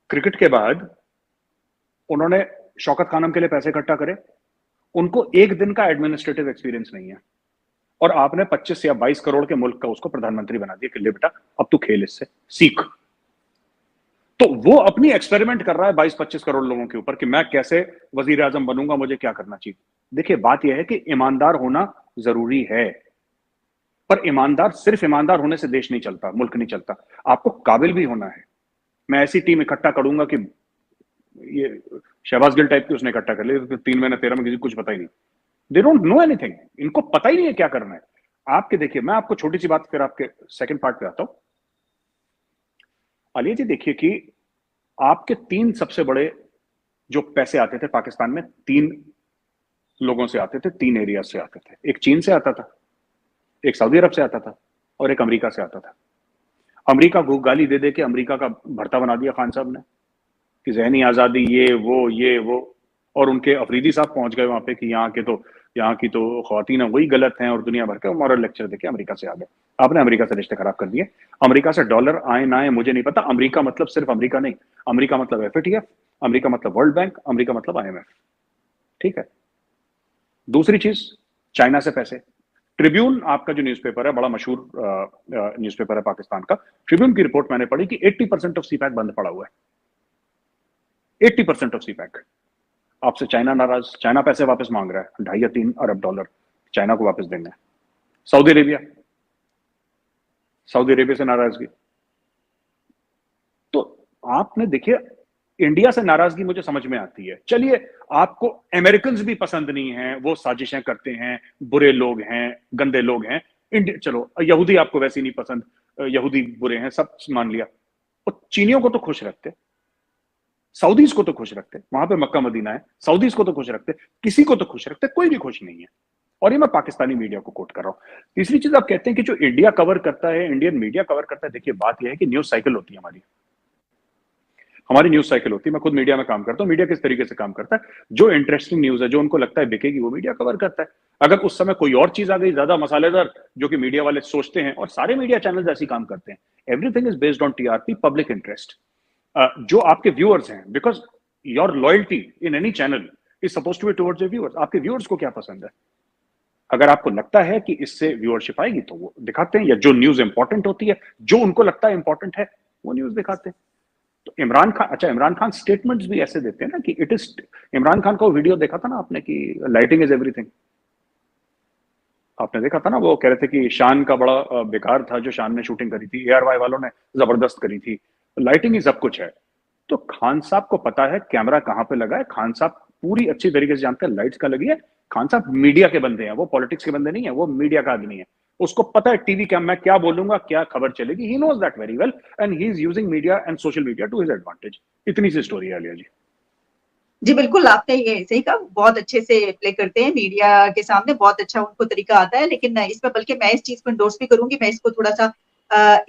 Speaker 2: क्रिकेट के बाद उन्होंने शौकत खानम के लिए पैसे इकट्ठा करे, उनको एक दिन का एडमिनिस्ट्रेटिव एक्सपीरियंस नहीं है, और आपने 25 या 22 करोड़ के मुल्क का उसको प्रधानमंत्री बना दिया कि ले बेटा अब तू खेल, इससे सीख। तो वो अपनी एक्सपेरिमेंट कर रहा है 22-25 करोड़ लोगों के ऊपर कि मैं कैसे वजीर आजम बनूंगा, मुझे क्या करना चाहिए। देखिए, बात यह है कि ईमानदार होना जरूरी है, पर ईमानदार, सिर्फ ईमानदार होने से देश नहीं चलता, मुल्क नहीं चलता, आपको काबिल भी होना है। मैं ऐसी टीम इकट्ठा करूंगा कि ये शहबाज गिल टाइप की उसने इकट्ठा कर लिया, 3 महीने 13 में किसी को कुछ पता ही नहीं, दे डोंट नो एनीथिंग, इनको पता ही नहीं है क्या करना है। आपके देखिए, मैं आपको छोटी सी बात, फिर आपके सेकंड पार्ट पे आता हूं। आलिया जी, देखिए कि आपके 3 सबसे बड़े जो पैसे आते थे पाकिस्तान में, 3 लोगों से आते थे, 3 एरिया से आते थे। एक चीन से आता था, एक सऊदी अरब से आता था, और एक अमेरिका से आता था। अमेरिका को गाली दे दे के अमेरिका का भरता बना दिया खान साहब ने कि जहनी आजादी, ये वो, और उनके अफरीदी साहब पहुंच गए वहां पे कि यहाँ के तो यहाँ की तो ख्वातीन वही गलत हैं और दुनिया भर के मॉरल लेक्चर देके अमेरिका से आ गए। आपने अमेरिका से रिश्ते खराब कर दिए। अमेरिका से डॉलर आए ना आए मुझे नहीं पता। अमेरिका मतलब सिर्फ अमेरिका नहीं, अमेरिका मतलब एफएटीएफ, अमेरिका मतलब वर्ल्ड बैंक, अमेरिका मतलब आईएमएफ। ठीक है। दूसरी चीज, चाइना से पैसे। ट्रिब्यून आपका जो न्यूज़पेपर है, बड़ा मशहूर न्यूज़पेपर है पाकिस्तान का, ट्रिब्यून की रिपोर्ट मैंने पढ़ी कि 80% ऑफ सीपैक बंद पड़ा हुआ है। 80% ऑफ सीपैक। आपसे चाइना नाराज, चाइना पैसे वापस मांग रहा है, 2.5 या 3 अरब डॉलर चाइना को वापस देना है। सऊदी अरेबिया, सऊदी अरेबिया से नाराजगी। तो आपने देखिए, इंडिया से नाराजगी मुझे समझ में आती है। चलिए, आपको अमेरिकन भी पसंद नहीं है, वो साजिशें करते हैं, बुरे लोग हैं, गंदे लोग हैं। इंडिया, चलो यहूदी आपको वैसे ही नहीं पसंद, यहूदी बुरे हैं, सब मान लिया। और चीनियों को तो खुश रखते, सऊदीज को तो खुश रखते, वहां पे मक्का मदीना है, सऊदीज को तो खुश रखते, किसी को तो खुश रखते, कोई भी खुश नहीं है। और ये मैं पाकिस्तानी मीडिया को कोट कर रहा हूं। तीसरी चीज, आप कहते हैं कि जो इंडिया कवर करता है, इंडियन मीडिया कवर करता है। देखिए, बात यह है कि न्यूज साइकिल होती है हमारी, हमारी न्यूज साइकिल होती है। मैं खुद मीडिया में काम करता हूं। मीडिया किस तरीके से काम करता है, जो इंटरेस्टिंग न्यूज है, जो उनको लगता है बिकेगी, वो मीडिया कवर करता है। अगर उस समय कोई और चीज आ गई ज्यादा मसालेदार, जो कि मीडिया वाले सोचते हैं, और सारे मीडिया चैनल ऐसे काम करते हैं, everything is based on TRP, public interest. जो आपके व्यूअर्स हैं, because your loyalty in any channel is suppose to be towards your viewers. आपके व्यूअर्स को क्या पसंद है, अगर आपको लगता है कि इससे व्यूअरशिप आएगी तो वो दिखाते हैं, या जो न्यूज इंपॉर्टेंट होती है, जो उनको लगता है इंपॉर्टेंट है, वो न्यूज दिखाते हैं। तो इमरान खान, अच्छा इमरान खान स्टेटमेंट्स भी ऐसे देते हैं ना कि इट इज, इमरान खान का वो वीडियो देखा था ना आपने कि लाइटिंग इज एवरीथिंग, आपने देखा था ना, वो कह रहे थे कि शान का बड़ा बेकार था जो शान ने शूटिंग करी थी, एआरवाई वालों ने जबरदस्त करी थी, लाइटिंग ही सब कुछ है। तो खान साहब को पता है कैमरा कहां पे लगा है, खान साहब पूरी अच्छी तरीके से जानते हैं लाइट्स का लगी है। खान साहब मीडिया के बंदे हैं, वो पॉलिटिक्स के बंदे नहीं है, वो मीडिया का आदमी है। उसको पता है टीवी क्या, मैं क्या बोलूंगा, क्या खबर चलेगी, he knows that very well, and he is using media and social media to his advantage. इतनी सी स्टोरी है आलिया जी।
Speaker 1: जी बिल्कुल, आपने ये सही कहा, बहुत अच्छे से प्ले करते हैं मीडिया के सामने, बहुत अच्छा उनको तरीका आता है। लेकिन इसमें बल्कि मैं इस चीज को इंडोर्स भी करूंगी, मैं इसको थोड़ा सा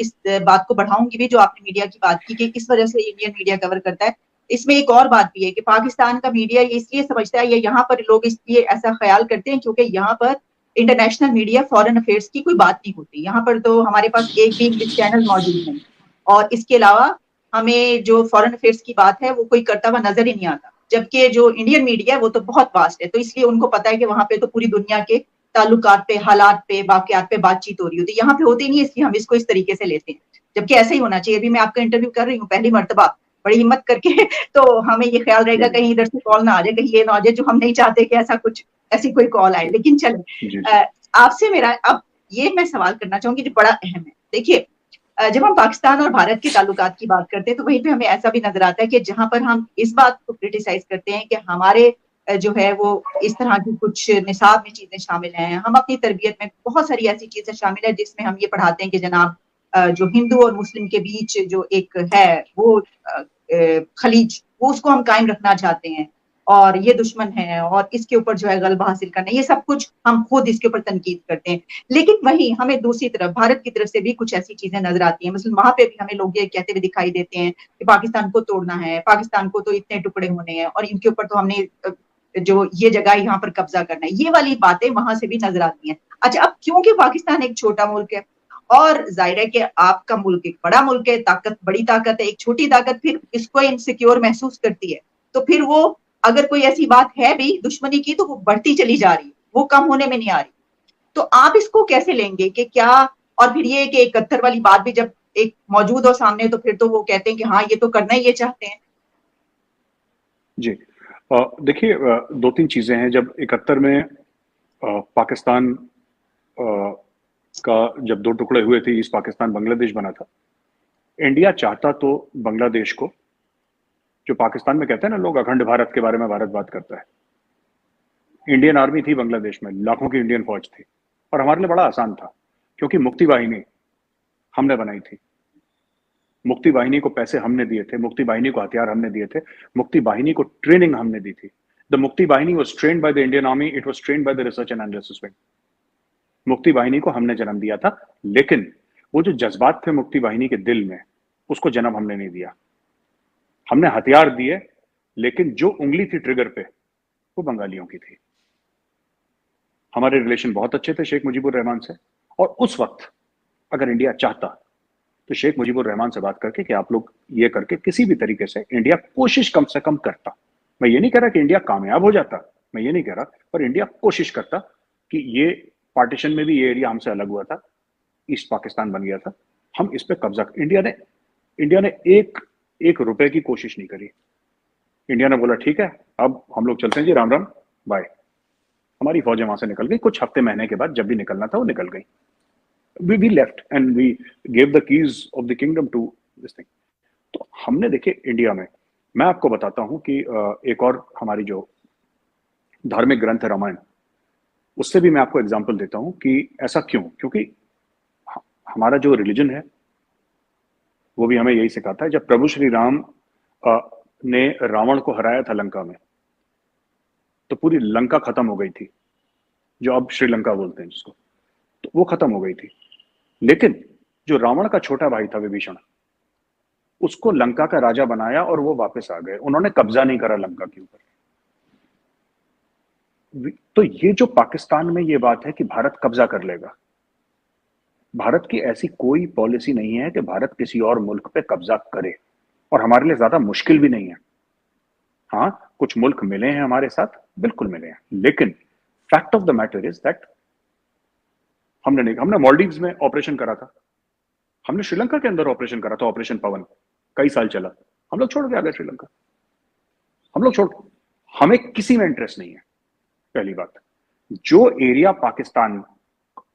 Speaker 1: इस बात को बढ़ाऊंगी भी, जो आपने मीडिया की बात की कि किस वजह से इंडियन मीडिया कवर करता है। इसमें एक और बात भी है कि पाकिस्तान का मीडिया ये इसलिए समझता है, या यहाँ पर लोग इसलिए ऐसा ख्याल करते हैं क्योंकि यहाँ पर इंटरनेशनल मीडिया, फॉरेन अफेयर्स की कोई बात नहीं होती। यहाँ पर तो हमारे पास एक भी इंग्लिश चैनल मौजूद नहीं, और इसके अलावा हमें जो फॉरेन अफेयर्स की बात है वो कोई करता हुआ नजर ही नहीं आता। जबकि जो इंडियन मीडिया है वो तो बहुत वास्ट है, तो इसलिए उनको पता है कि वहां पे तो पूरी दुनिया के ताल्लुकात पे, हालात पे, वाकयात पे बातचीत हो रही होती है। यहाँ पे होती नहीं है, इसलिए हम इसको इस तरीके से लेते हैं, जबकि ऐसा ही होना चाहिए। अभी मैं आपका इंटरव्यू कर रही हूँ पहली मर्तबा, बड़ी हिम्मत करके तो हमें ये ख्याल रहेगा कहीं इधर से कॉल ना आ जाए, कहीं ये ना आ जाए, जो हम नहीं चाहते कि ऐसा कुछ, ऐसी कोई कॉल आए। लेकिन चले, आपसे मेरा अब ये मैं सवाल करना चाहूंगी जो बड़ा अहम है। देखिए, जब हम पाकिस्तान और भारत के ताल्लुकात की बात करते हैं तो वहीं पे हमें ऐसा भी नजर आता है कि जहां पर हम इस बात को क्रिटिसाइज करते हैं कि हमारे जो है वो इस तरह की कुछ निसाब में चीजें शामिल हैं, हम अपनी तरबियत में बहुत सारी ऐसी चीजें शामिल है जिसमें हम ये पढ़ाते हैं कि जनाब जो हिंदू और मुस्लिम के बीच जो एक है वो खलीज, वो उसको हम कायम रखना चाहते हैं, और ये दुश्मन है और इसके ऊपर जो है गलबा हासिल करना, ये सब कुछ हम खुद इसके ऊपर तनकीद करते हैं। लेकिन वहीं हमें दूसरी तरफ भारत की तरफ से भी कुछ ऐसी चीजें नजर आती हैं, मतलब वहां पे भी हमें लोग ये कहते हुए दिखाई देते हैं कि पाकिस्तान को तोड़ना है, पाकिस्तान को तो इतने टुकड़े होने हैं, और इनके ऊपर तो हमने जो ये जगह यहाँ पर कब्जा करना है, ये वाली बातें वहां से भी नजर आती हैं। अच्छा, अब क्योंकि पाकिस्तान एक छोटा मुल्क है, और जाहिर है कि आपका मुल्क एक बड़ा मुल्क है, ताकत बड़ी ताकत है, एक छोटी ताकत फिर इसको इनसिक्योर महसूस करती है, तो फिर वो अगर कोई ऐसी बात है भी दुश्मनी की तो वो बढ़ती चली जा रही है, वो कम होने में नहीं आ रही। तो आप इसको कैसे लेंगे कि क्या, और फिर ये कि 71 वाली बात भी जब एक मौजूद हो सामने, तो फिर तो वो कहते हैं कि हाँ ये तो करना ही ये चाहते हैं।
Speaker 2: जी, देखिए, दो तीन चीजें हैं। जब 71 में पाकिस्तान का जब दो टुकड़े हुए थे, ईस्ट पाकिस्तान बांग्लादेश बना था, इंडिया चाहता तो बांग्लादेश को, जो पाकिस्तान में कहते हैं ना लोग अखंड भारत के बारे में भारत बात करता है, इंडियन आर्मी थी बांग्लादेश में, लाखों की इंडियन फौज थी, और हमारे लिए बड़ा आसान था क्योंकि मुक्ति वाहिनी हमने बनाई थी। मुक्ति वाहिनी को पैसे हमने दिए थे, मुक्ति वाहिनी को हथियार हमने दिए थे, मुक्ति वाहिनी को ट्रेनिंग हमने दी थी। The Mukti Bahini was trained by the Indian army, it was trained by the research and analysis wing. Mukti Bahini को हमने जन्म दिया था, लेकिन वो जो जज्बात थे मुक्ति वाहिनी के दिल में, उसको जन्म हमने नहीं दिया। हमने हथियार दिए, लेकिन जो उंगली थी ट्रिगर पे वो बंगालियों की थी। हमारे रिलेशन बहुत अच्छे थे शेख मुजीबुर रहमान से, और उस वक्त अगर इंडिया चाहता तो शेख मुजीबुर रहमान से बात करके कि आप लोग ये करके किसी भी तरीके से इंडिया कोशिश कम से कम करता। मैं ये नहीं कह रहा कि इंडिया कामयाब हो जाता, मैं ये नहीं कह रहा, पर इंडिया कोशिश करता कि ये पार्टीशन में भी ये एरिया हमसे अलग हुआ था, ईस्ट पाकिस्तान बन गया था, हम इस पे कब्जा। इंडिया ने एक रुपए की कोशिश नहीं करी। इंडिया ने बोला ठीक है अब हम लोग चलते हैं जी, राम राम बाय। हमारी फौजें वहां से निकल गई, कुछ हफ्ते महीने के बाद जब भी निकलना था वो निकल गई। we left and we gave the keys of the kingdom to this thing। तो हमने देखे इंडिया में, मैं आपको बताता हूं कि एक और हमारी जो धार्मिक ग्रंथ है रामायण, उससे भी मैं आपको एग्जांपल देता हूं कि ऐसा क्यों, क्योंकि हमारा जो रिलीजन है वो भी हमें यही सिखाता है। जब प्रभु श्री राम ने रावण को हराया था लंका में, तो पूरी लंका खत्म हो गई थी, जो अब श्रीलंका बोलते हैं जिसको, तो वो खत्म हो गई थी। लेकिन जो रावण का छोटा भाई था विभीषण, उसको लंका का राजा बनाया और वो वापस आ गए, उन्होंने कब्जा नहीं करा लंका के ऊपर। तो ये जो पाकिस्तान में ये बात है कि भारत कब्जा कर लेगा, भारत की ऐसी कोई पॉलिसी नहीं है कि भारत किसी और मुल्क पे कब्जा करे, और हमारे लिए ज्यादा मुश्किल भी नहीं है। हाँ, कुछ मुल्क मिले हैं हमारे साथ, बिल्कुल मिले हैं, लेकिन fact of the matter is that हमने मालदीव्स में ऑपरेशन करा था, हमने श्रीलंका के अंदर ऑपरेशन करा था, ऑपरेशन पवन कई साल चला, हम लोग छोड़ के आ गए श्रीलंका। हमें किसी में इंटरेस्ट नहीं है। पहली बात, जो एरिया पाकिस्तान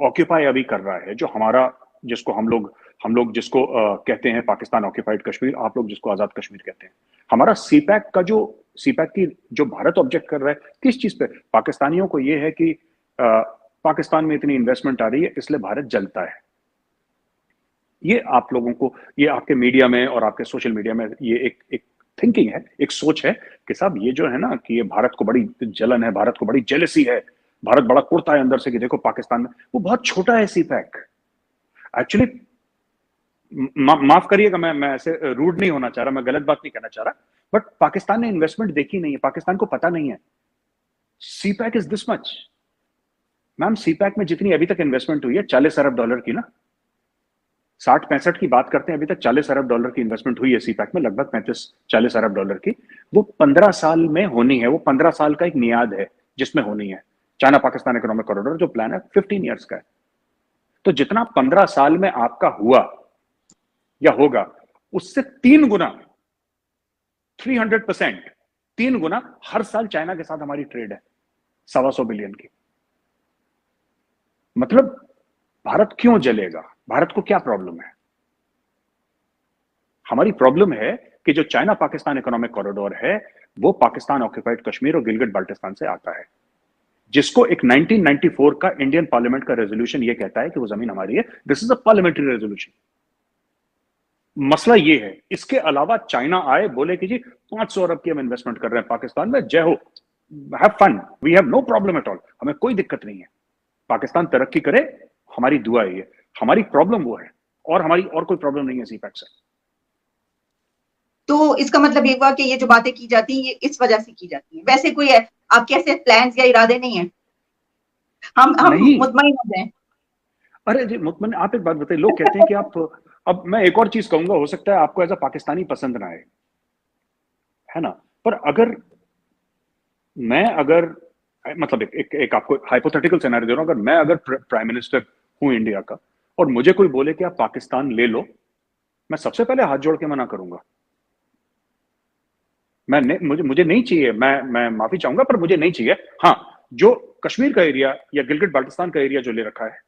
Speaker 2: ऑक्यूपाई अभी कर रहा है, जो हमारा, जिसको हम लोग जिसको कहते हैं पाकिस्तान ऑक्यूपाइड कश्मीर, आप लोग जिसको आजाद कश्मीर कहते हैं, हमारा सीपैक की जो भारत ऑब्जेक्ट कर रहा है, किस चीज पे? पाकिस्तानियों को ये है कि पाकिस्तान में इतनी इन्वेस्टमेंट आ रही है इसलिए भारत जलता है। ये आप लोगों को, ये आपके मीडिया में और आपके सोशल मीडिया में ये एक थिंकिंग है, एक सोच है कि साहब ये जो है ना कि ये भारत को बड़ी जलन है, भारत को बड़ी जेलसी है, भारत बड़ा कुड़ता है अंदर से कि देखो पाकिस्तान में, वो बहुत छोटा है सीपैक। एक्चुअली माफ करिएगा, मैं ऐसे रूड नहीं होना चाह रहा, मैं गलत बात नहीं कहना चाह रहा, बट पाकिस्तान ने इन्वेस्टमेंट देखी नहीं है, पाकिस्तान को पता नहीं है CPEC is this much. Ma'am, CPEC में जितनी अभी तक इन्वेस्टमेंट हुई है 40 अरब डॉलर की ना, 60-65 की बात करते हैं, अभी तक 40 अरब डॉलर की इन्वेस्टमेंट हुई है सीपैक में, लगभग 35-40 अरब डॉलर की। वो 15 साल में होनी है, वो 15 साल का एक मियाद है जिसमें होनी है। चाइना पाकिस्तान इकोनॉमिक कॉरिडोर जो प्लान है 15 ईयर्स का है। तो जितना 15 साल में आपका हुआ या होगा, उससे 3 गुना, 300%, 3 गुना हर साल चाइना के साथ हमारी ट्रेड है 125 बिलियन की। मतलब भारत क्यों जलेगा? भारत को क्या प्रॉब्लम है? हमारी प्रॉब्लम है कि जो चाइना पाकिस्तान इकोनॉमिक कॉरिडोर है वो पाकिस्तान ऑक्यूपाइड कश्मीर और गिलगिट बाल्टिस्तान से आता है, जिसको एक 1994 का इंडियन पार्लियामेंट का रेजोल्यूशन ये कहता है कि वो जमीन हमारी है। This is a parliamentary resolution. मसला ये है, इसके अलावा चाइना आए बोले कि जी 500 अरब की हम इन्वेस्टमेंट कर रहे हैं पाकिस्तान में, जय हो, have fun, we have no problem at all, हमें कोई दिक्कत नहीं है, पाकिस्तान तरक्की करे, हमारी दुआ है ये। हमारी प्रॉब्लम वो है, और हमारी और कोई प्रॉब्लम नहीं है सीपैक से।
Speaker 1: तो इसका मतलब ये हुआ कि ये जो बातें की जाती हैं ये इस वजह से की जाती हैं, वैसे कोई है आपके ऐसे प्लान्स या इरादे नहीं है? हम मुतमईन हो जाएं।
Speaker 2: अरे जी मुतमईन, आप एक बात बताइए, लोग कहते हैं कि आप, अब मैं एक और चीज कहूंगा, हो सकता है आपको एज अ पाकिस्तानी पसंद ना आए, है ना, पर अगर मतलब एक आपको हाइपोथेटिकल सिनेरियो दे रहा हूं, अगर मैं प्राइम मिनिस्टर हूं इंडिया का और मुझे कोई बोले कि आप पाकिस्तान ले लो, मैं सबसे पहले हाथ जोड़ के मना करूंगा। मुझे नहीं चाहिए, मैं माफी चाहूंगा पर मुझे नहीं चाहिए। हाँ, जो कश्मीर का एरिया या गिलगिट बाल्टिस्तान का एरिया जो ले रखा है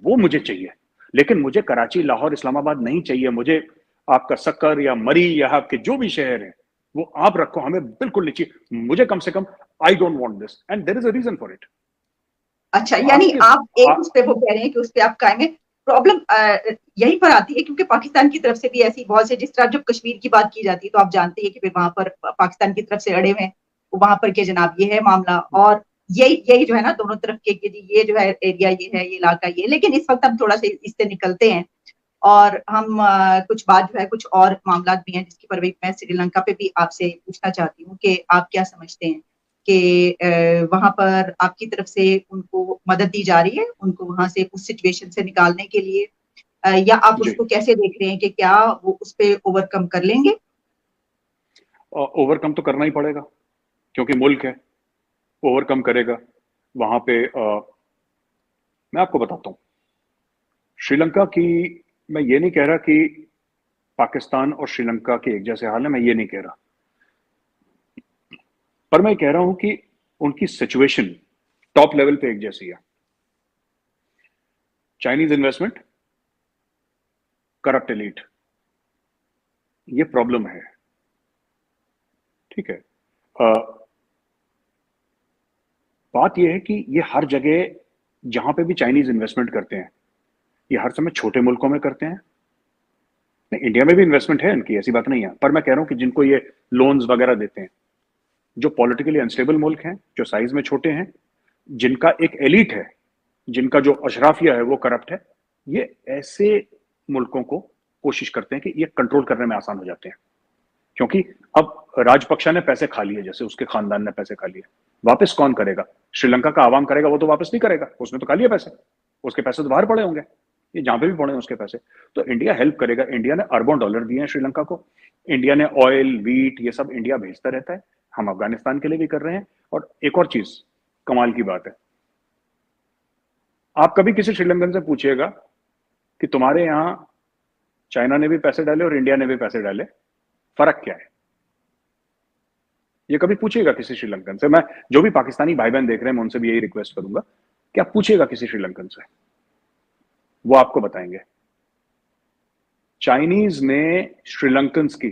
Speaker 2: वो मुझे चाहिए, लेकिन मुझे कराची, लाहौर, इस्लामाबाद नहीं चाहिए। मुझे आपका सक्कर या मरी या आपके जो भी शहर है वो आप रखो, हमें बिल्कुल नहीं चाहिए। मुझे कम से कम, I don't want this and there is a reason for it.
Speaker 1: अच्छा, यानी आप एक उस पे वो कह रहे हैं कि उस पे आप कायम है। प्रॉब्लम यहीं पर आती है क्योंकि पाकिस्तान की तरफ से भी ऐसी बहुत से, जिस तरह जब कश्मीर की बात की जाती है तो आप जानते हैं कि फिर वहां पर पाकिस्तान की तरफ से अड़े हुए हैं, वहां पर के जनाब ये है मामला, और यही जो है ना दोनों तरफ के ये जो है एरिया ये है, ये इलाका ये। लेकिन इस वक्त हम थोड़ा सा इससे निकलते हैं और हम कुछ बात जो है, कुछ और मामला भी हैं जिसकी पर मैं श्रीलंका पे भी आपसे पूछना चाहती हूँ कि आप क्या समझते हैं कि वहां पर आपकी तरफ से उनको मदद दी जा रही है, उनको वहां से उस सिचुएशन से निकालने के लिए, या आप
Speaker 2: जी।
Speaker 1: उसको कैसे देख रहे हैं कि क्या वो उस पे ओवरकम कर लेंगे?
Speaker 2: ओवरकम तो करना ही पड़ेगा क्योंकि मुल्क है, ओवरकम करेगा वहां पे। मैं आपको बताता हूँ, श्रीलंका की, मैं ये नहीं कह रहा कि पाकिस्तान और श्रीलंका के एक जैसे हाल है, मैं ये नहीं कह रहा, पर मैं कह रहा हूं कि उनकी सिचुएशन टॉप लेवल पे एक जैसी है। चाइनीज इन्वेस्टमेंट, करप्ट एलीट, ये प्रॉब्लम है। ठीक है। बात यह है कि ये हर जगह जहां पे भी चाइनीज इन्वेस्टमेंट करते हैं, ये हर समय छोटे मुल्कों में करते हैं। नहीं, इंडिया में भी इन्वेस्टमेंट है इनकी, ऐसी बात नहीं है, पर मैं कह रहा हूं कि जिनको ये लोन्स वगैरह देते हैं, जो पॉलिटिकली अनस्टेबल मुल्क हैं, जो साइज में छोटे हैं, जिनका एक एलिट है, जिनका जो अशराफिया है वो करप्ट है, ये ऐसे मुल्कों को कोशिश करते हैं कि ये कंट्रोल करने में आसान हो जाते हैं। क्योंकि अब राजपक्षा ने पैसे खा लिए, जैसे उसके खानदान ने पैसे खा लिए, वापस कौन करेगा? श्रीलंका का आवाम करेगा? वो तो वापस नहीं करेगा, उसने तो खा लिए पैसे, उसके पैसे तो बाहर पड़े होंगे, ये जहां पे भी पड़े हैं उसके पैसे। तो इंडिया हेल्प करेगा। इंडिया ने अरबों डॉलर दिए हैं श्रीलंका को, इंडिया ने ऑयल, व्हीट, ये सब इंडिया भेजता रहता है, हम अफगानिस्तान के लिए भी कर रहे हैं। और एक और चीज कमाल की बात है, आप कभी किसी श्रीलंकन से पूछिएगा कि तुम्हारे यहां चाइना ने भी पैसे डाले और इंडिया ने भी पैसे डाले, फर्क क्या है? ये कभी पूछिएगा किसी श्रीलंकन से। मैं जो भी पाकिस्तानी भाई बहन देख रहे हैं, मैं उनसे भी यही रिक्वेस्ट करूंगा कि आप पूछिएगा किसी श्रीलंकन से, वो आपको बताएंगे। चाइनीज ने श्रीलंकन्स की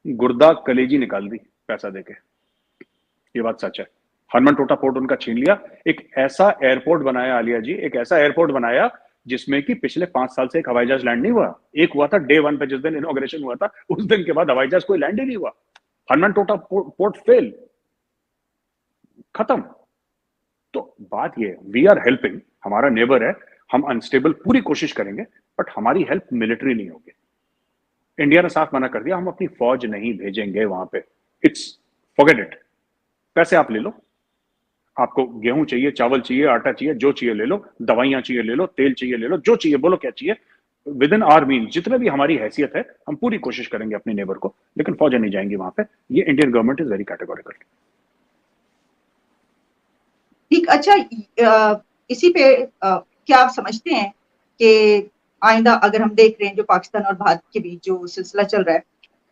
Speaker 2: गुर्दा कलेजी निकाल दी पैसा देके, ये बात सच है। हरमन टोटा पोर्ट उनका छीन लिया, एक ऐसा एयरपोर्ट बनाया, आलिया जी, एक ऐसा एयरपोर्ट बनाया जिसमें कि पिछले 5 साल से एक हवाई जहाज लैंड नहीं हुआ। एक हुआ था डे 1 पे, जिस दिन इनॉग्रेशन हुआ था, उस दिन के बाद हवाई जहाज कोई लैंड ही नहीं हुआ। हरमन टोटा पोर्ट फेल, खत्म। तो बात ये, वी आर हेल्पिंग, हमारा नेबर है, हम अनस्टेबल पूरी कोशिश करेंगे, बट हमारी हेल्प मिलिट्री नहीं होगी। इंडिया ने साफ मना कर दिया, हम अपनी फौज नहीं भेजेंगे वहां पे। It's forget it. पैसे आप ले लो, आपको गेहूं चाहिए, चावल चाहिए, आटा चाहिए, जो चाहिए ले लो, दवाइयां चाहिए ले लो, तेल चाहिए ले लो, जो चाहिए बोलो क्या चाहिए, विद इन आवर मीन, जितने भी हमारी हैसियत है हम पूरी कोशिश करेंगे अपने नेबर को, लेकिन फौजें नहीं जाएंगी वहां पे। ये Indian government is very categorical.
Speaker 1: ठीक, अच्छा, इसी पे क्या आप समझते हैं कि आइंदा अगर हम देख रहे हैं जो पाकिस्तान और भारत के बीच जो सिलसिला चल रहा है,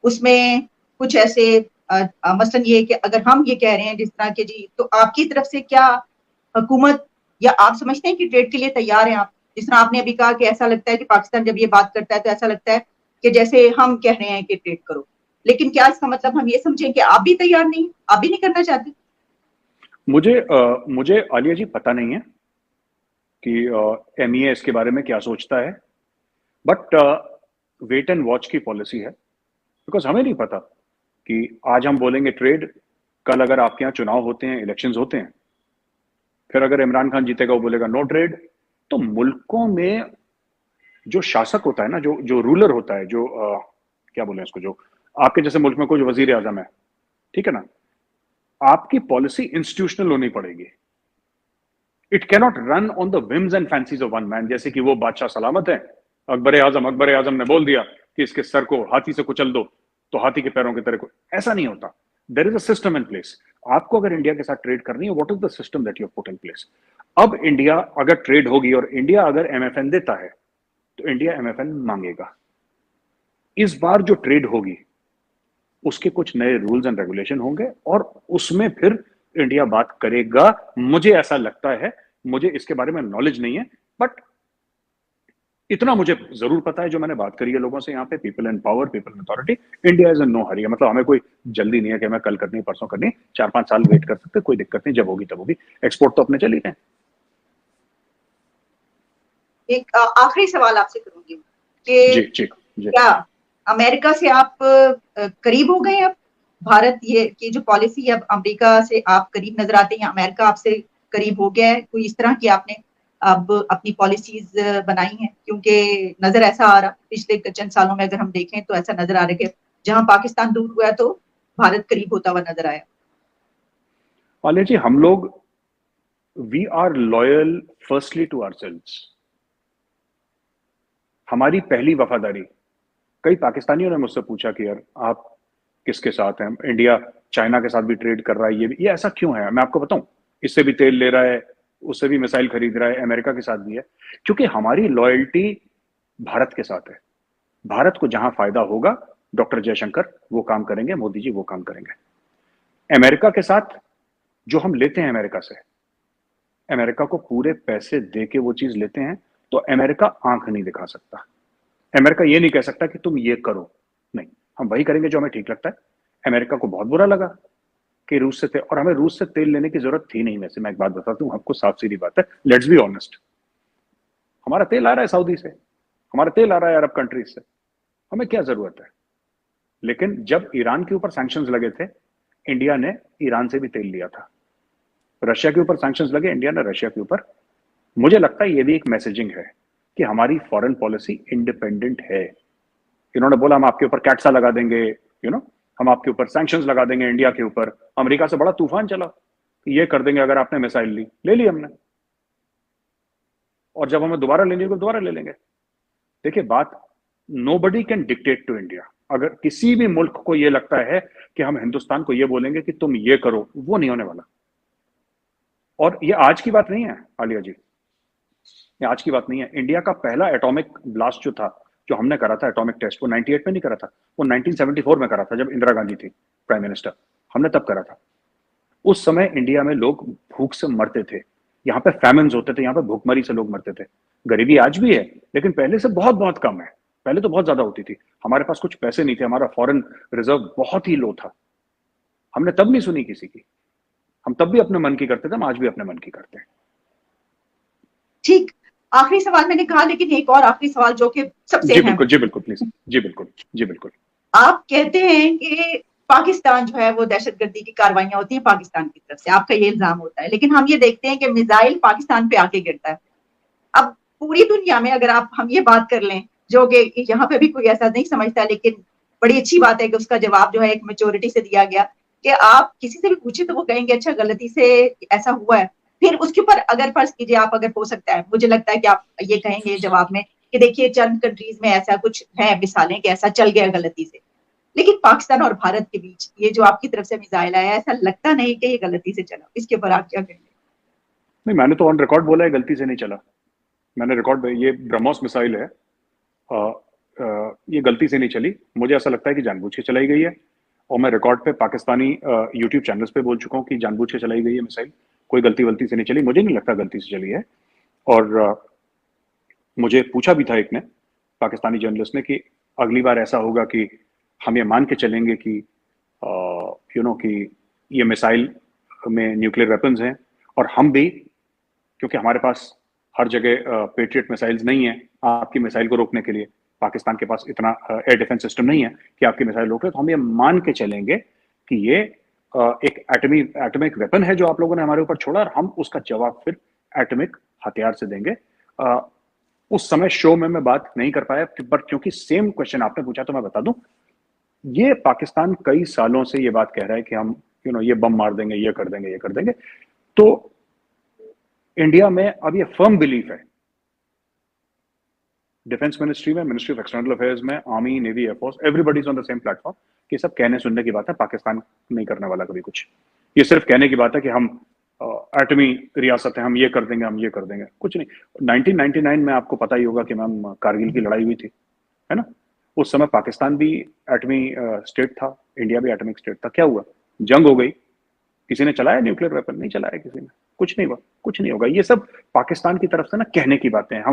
Speaker 1: उसमें कुछ ऐसे मसलन ये कि अगर हम ये कह रहे हैं जिस तरह के जी, तो आपकी तरफ से क्या हुकूमत, या आप समझते हैं कि ट्रेड के लिए तैयार हैं आप? जिस तरह आपने अभी कहा कि ऐसा लगता है कि पाकिस्तान जब ये बात करता है तो ऐसा लगता है कि जैसे हम कह रहे हैं कि ट्रेड करो, लेकिन क्या इसका मतलब हम ये समझें कि आप भी तैयार नहीं, आप भी नहीं करना चाहते?
Speaker 2: मुझे आलिया जी पता नहीं है कि एमईए इसके बारे में क्या सोचता है, बट वेट एंड वॉच की पॉलिसी है, बिकॉज हमें नहीं पता कि आज हम बोलेंगे ट्रेड, कल अगर आपके यहाँ चुनाव होते हैं, इलेक्शंस होते हैं, फिर अगर इमरान खान जीतेगा वो बोलेगा नो ट्रेड। तो मुल्कों में जो शासक होता है ना, जो जो रूलर होता है, जो क्या बोले इसको, जो आपके जैसे मुल्क में कोई वजीर आजम है, ठीक है ना, आपकी पॉलिसी इंस्टीट्यूशनल होनी पड़ेगी। It cannot run on the whims and fancies of one man, जैसे कि वो बादशाह सलामत है, अकबर आजम ने बोल दिया कि इसके सर को हाथी से कुचल दो तो हाथी के पैरों की तरह को, ऐसा नहीं होता। There is a system in place. आपको अगर इंडिया के साथ ट्रेड करनी है, what is the system that you put in place? अब इंडिया अगर ट्रेड होगी और इंडिया अगर एमएफएन देता है, तो इंडिया एमएफएन मांगेगा। इस बार जो ट्रेड होगी उसके कुछ नए रूल्स एंड रेगुलेशन होंगे और उसमें फिर इंडिया बात करेगा। मुझे ऐसा लगता है, मुझे इसके बारे में नॉलेज नहीं है, बट इतना मुझे जरूर पता है जो मैंने बात करी है लोगों से यहाँ पे, people in power, people in authority, India is in no hurry. मतलब हमें कोई जल्दी नहीं है कि हमें कल करनी, परसों करनी, 4-5 साल वेट कर सकते, कोई दिक्कत नहीं, जब होगी तब होगी। एक्सपोर्ट तो अपने चल ही रहे हैं।
Speaker 1: एक आखिरी सवाल आपसे करूंगी कि
Speaker 2: जी जी जी।
Speaker 1: क्या अमेरिका से आप करीब हो गए? अब भारत ये की जो पॉलिसी है, अब अमेरिका से आप करीब नजर आते हैं, अमेरिका आपसे करीब हो गया है? कोई इस तरह की आपने अब अपनी पॉलिसीज बनाई हैं? क्योंकि नजर ऐसा आ रहा, पिछले चंद सालों में अगर हम देखें तो ऐसा नजर आ रहा है कि जहां पाकिस्तान दूर हुआ है तो भारत करीब होता हुआ नजर आया।
Speaker 2: मालिया जी, हम लोग we are loyal firstly to ourselves. हमारी पहली वफादारी, कई पाकिस्तानियों ने मुझसे पूछा कि यार आप किसके साथ हैं, इंडिया चाइना के साथ भी ट्रेड कर रहा है, ये ऐसा क्यों है? मैं आपको बताऊं, इससे भी तेल ले रहा है, उससे भी मिसाइल खरीद रहा है, अमेरिका के साथ भी है, क्योंकि हमारी लॉयल्टी भारत के साथ है। भारत को जहां फायदा होगा, डॉक्टर जयशंकर वो काम करेंगे, मोदी जी वो काम करेंगे। अमेरिका के साथ जो हम लेते हैं अमेरिका से, अमेरिका को पूरे पैसे दे के वो चीज लेते हैं, तो अमेरिका आंख नहीं दिखा सकता। अमेरिका ये नहीं कह सकता कि तुम ये करो, नहीं, हम वही करेंगे जो हमें ठीक लगता है। अमेरिका को बहुत बुरा लगा कि रूस से तेल, और हमें रूस से तेल लेने की जरूरत थी नहीं। वैसे मैं एक बात बताता हूँ आपको, साफ सीधी बात है, लेट्स बी ऑनेस्ट, हमारा तेल आ रहा है सऊदी से, हमारा तेल आ रहा है अरब कंट्रीज से, हमें क्या जरूरत है? लेकिन जब ईरान के ऊपर सैंक्शंस लगे थे, इंडिया ने ईरान से भी तेल लिया था। रशिया के ऊपर सैंक्शंस लगे, इंडिया ने रशिया के ऊपर। मुझे लगता है ये भी एक मैसेजिंग है कि हमारी फॉरेन पॉलिसी इंडिपेंडेंट है। इन्होंने बोला हम आपके ऊपर कैट्सा लगा देंगे, हम आपके ऊपर सैंक्शंस लगा देंगे इंडिया के ऊपर। अमेरिका से बड़ा तूफान चला, ये कर देंगे अगर आपने मिसाइल ले ली हमने, और जब हमें दोबारा लेनी होगी दोबारा ले लेंगे। देखिए बात, nobody can dictate to India. अगर किसी भी मुल्क को यह लगता है कि हम हिंदुस्तान को यह बोलेंगे कि तुम ये करो, वो नहीं होने वाला। और ये आज की बात नहीं है आलिया जी, ये आज की बात नहीं है। इंडिया का पहला एटॉमिक ब्लास्ट जो था, जो हमने करा था एटॉमिक टेस्ट, वो 98 में नहीं करा था, वो 1974 में करा था, जब इंदिरा गांधी थी प्राइम मिनिस्टर, हमने तब करा था। उस समय इंडिया में लोग भूख से मरते थे, यहाँ पे फैमिन्स होते थे, यहाँ पे भूखमरी से लोग मरते थे। गरीबी आज भी है, लेकिन पहले से बहुत बहुत कम है। पहले तो बहुत ज्यादा होती थी। हमारे पास कुछ पैसे नहीं थे, हमारा फॉरेन रिजर्व बहुत ही लो था। हमने तब नहीं सुनी किसी की, हम तब भी अपने मन की करते थे, हम आज भी अपने मन की करते हैं।
Speaker 1: ठीक, आखिरी सवाल मैंने कहा, लेकिन एक और आखिरी सवाल जो कि सबसे
Speaker 2: जी बिल्कुल, जी बिल्कुल, प्लीज, जी बिल्कुल, जी बिल्कुल।
Speaker 1: आप कहते हैं कि पाकिस्तान जो है वो दहशतगर्दी की कार्रवाइयां होती हैं पाकिस्तान की तरफ से, आपका ये इल्जाम होता है, लेकिन हम ये देखते हैं कि मिसाइल पाकिस्तान पे आके गिरता है। अब पूरी दुनिया में अगर हम ये बात कर लें, जो कि यहाँ पे भी कोई ऐसा नहीं समझता, लेकिन बड़ी अच्छी बात है कि उसका जवाब जो है एक मेच्योरिटी से दिया गया, कि आप किसी से भी पूछे तो वो कहेंगे अच्छा गलती से ऐसा हुआ है। फिर उसके ऊपर अगर फर्ज कीजिए आप, अगर हो सकता है, मुझे लगता है कि आप ये कहेंगे जवाब में कि देखिए चंद कंट्रीज में ऐसा कुछ है मिसालें कि ऐसा चल गया गलती से, लेकिन पाकिस्तान और भारत के बीच ये जो आपकी तरफ से मिसाइल आया, ऐसा लगता नहीं कि ये गलती से चला। इसके ऊपर आप क्या कहेंगे?
Speaker 2: नहीं, मैंने तो ऑन रिकॉर्ड बोला है गलती से नहीं चला। मैंने रिकॉर्ड, ये ब्रह्मोस मिसाइल है, ये गलती से नहीं चली। मुझे ऐसा लगता है कि जानबूझ के चलाई गई है, और मैं रिकॉर्ड पे पाकिस्तानी यूट्यूब चैनल्स पे बोल चुका हूँ कि जानबूझ के चलाई गई है मिसाइल, कोई गलती से नहीं चली। मुझे नहीं लगता गलती से चली है। और मुझे पूछा भी था एक ने, पाकिस्तानी जर्नलिस्ट ने, कि अगली बार ऐसा होगा कि हम ये मान के चलेंगे कि कि ये मिसाइल में न्यूक्लियर वेपन्स हैं, और हम भी, क्योंकि हमारे पास हर जगह पेट्रियट मिसाइल्स नहीं है आपकी मिसाइल को रोकने के लिए, पाकिस्तान के पास इतना एयर डिफेंस सिस्टम नहीं है कि आपकी मिसाइल रोक ले, तो हम ये मान के चलेंगे कि ये एक एटॉमिक वेपन है जो आप लोगों ने हमारे ऊपर छोड़ा, और हम उसका जवाब फिर एटॉमिक हथियार से देंगे। उस समय शो में मैं बात नहीं कर पाया, पर क्योंकि सेम क्वेश्चन आपने पूछा तो मैं बता दूं, ये पाकिस्तान कई सालों से ये बात कह रहा है कि हम ये बम मार देंगे, ये कर देंगे, ये कर देंगे। तो इंडिया में अब ये फर्म बिलीफ है, डिफेंस मिनिस्ट्री में, मिनिस्ट्री ऑफ एक्सटर्नल अफेयर्स में, army, navy, air force, everybody is on the same platform कि सब कहने सुनने की बात है, पाकिस्तान नहीं करने वाला कभी कुछ। ये सिर्फ कहने की बात है कि हम एटमी रियासत है, हम ये कर देंगे, हम ये कर देंगे, कुछ नहीं। 1999 में आपको पता ही होगा कि मैम कारगिल की लड़ाई हुई थी, है ना? उस समय पाकिस्तान भी एटमी स्टेट था, इंडिया भी एटमिक स्टेट था। क्या हुआ? जंग हो गई। किसी ने चलाया न्यूक्लियर वेपन? नहीं चलाया किसी ने, कुछ नहीं हुआ, कुछ नहीं होगा। ये सब पाकिस्तान की तरफ से ना कहने की बातें हैं।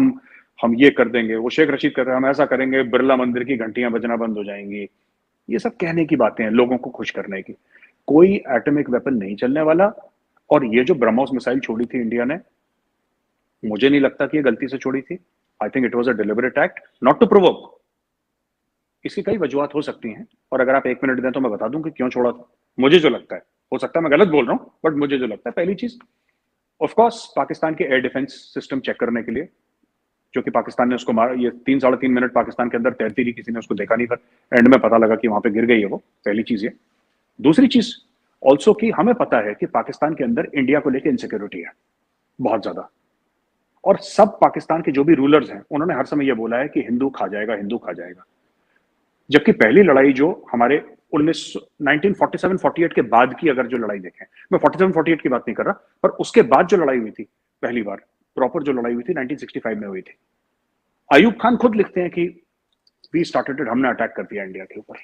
Speaker 2: हम ये कर देंगे, वो शेख रशीद कर रहे हैं, हम ऐसा करेंगे, बिरला मंदिर की घंटियां बजना बंद हो जाएंगी। ये सब कहने की बातें हैं, लोगों को खुश करने की। कोई एटॉमिक वेपन नहीं चलने वाला। और ये जो ब्रह्मोस मिसाइल छोड़ी थी इंडिया ने, मुझे नहीं लगता कि ये गलती से छोड़ी थी। I think it was a deliberate act not to provoke. इसकी कई वजूहत हो सकती हैं, और अगर आप 1 मिनट दें तो मैं बता दूं कि क्यों छोड़ा था। मुझे जो लगता है, हो सकता है मैं गलत बोल रहा हूं, बट मुझे जो लगता है, पहली चीज, ऑफ कोर्स पाकिस्तान के एयर डिफेंस सिस्टम चेक करने के लिए, जो कि पाकिस्तान ने उसको मारा, ये 3-3.5 मिनट पाकिस्तान के अंदर तैरती रही, किसी ने उसको देखा नहीं, पर एंड में पता लगा कि वहां पे गिर गई है वो। पहली चीज ये। दूसरी चीज, ऑल्सो कि हमें पता है कि पाकिस्तान के अंदर इंडिया को लेकर इनसिक्योरिटी है बहुत ज्यादा, और सब पाकिस्तान के जो भी रूलर्स हैं उन्होंने हर समय यह बोला है कि हिंदू खा जाएगा, हिंदू खा जाएगा। जबकि पहली लड़ाई जो हमारे 1947-48 के बाद की अगर जो लड़ाई देखें, मैं 47-48 की बात नहीं कर रहा, पर उसके बाद जो लड़ाई हुई थी पहली बार प्रॉपर जो लड़ाई हुई थी 1965 में हुई थी। अयूब खान खुद लिखते हैं कि वी स्टार्टेड इट, हमने अटैक कर दिया इंडिया के ऊपर।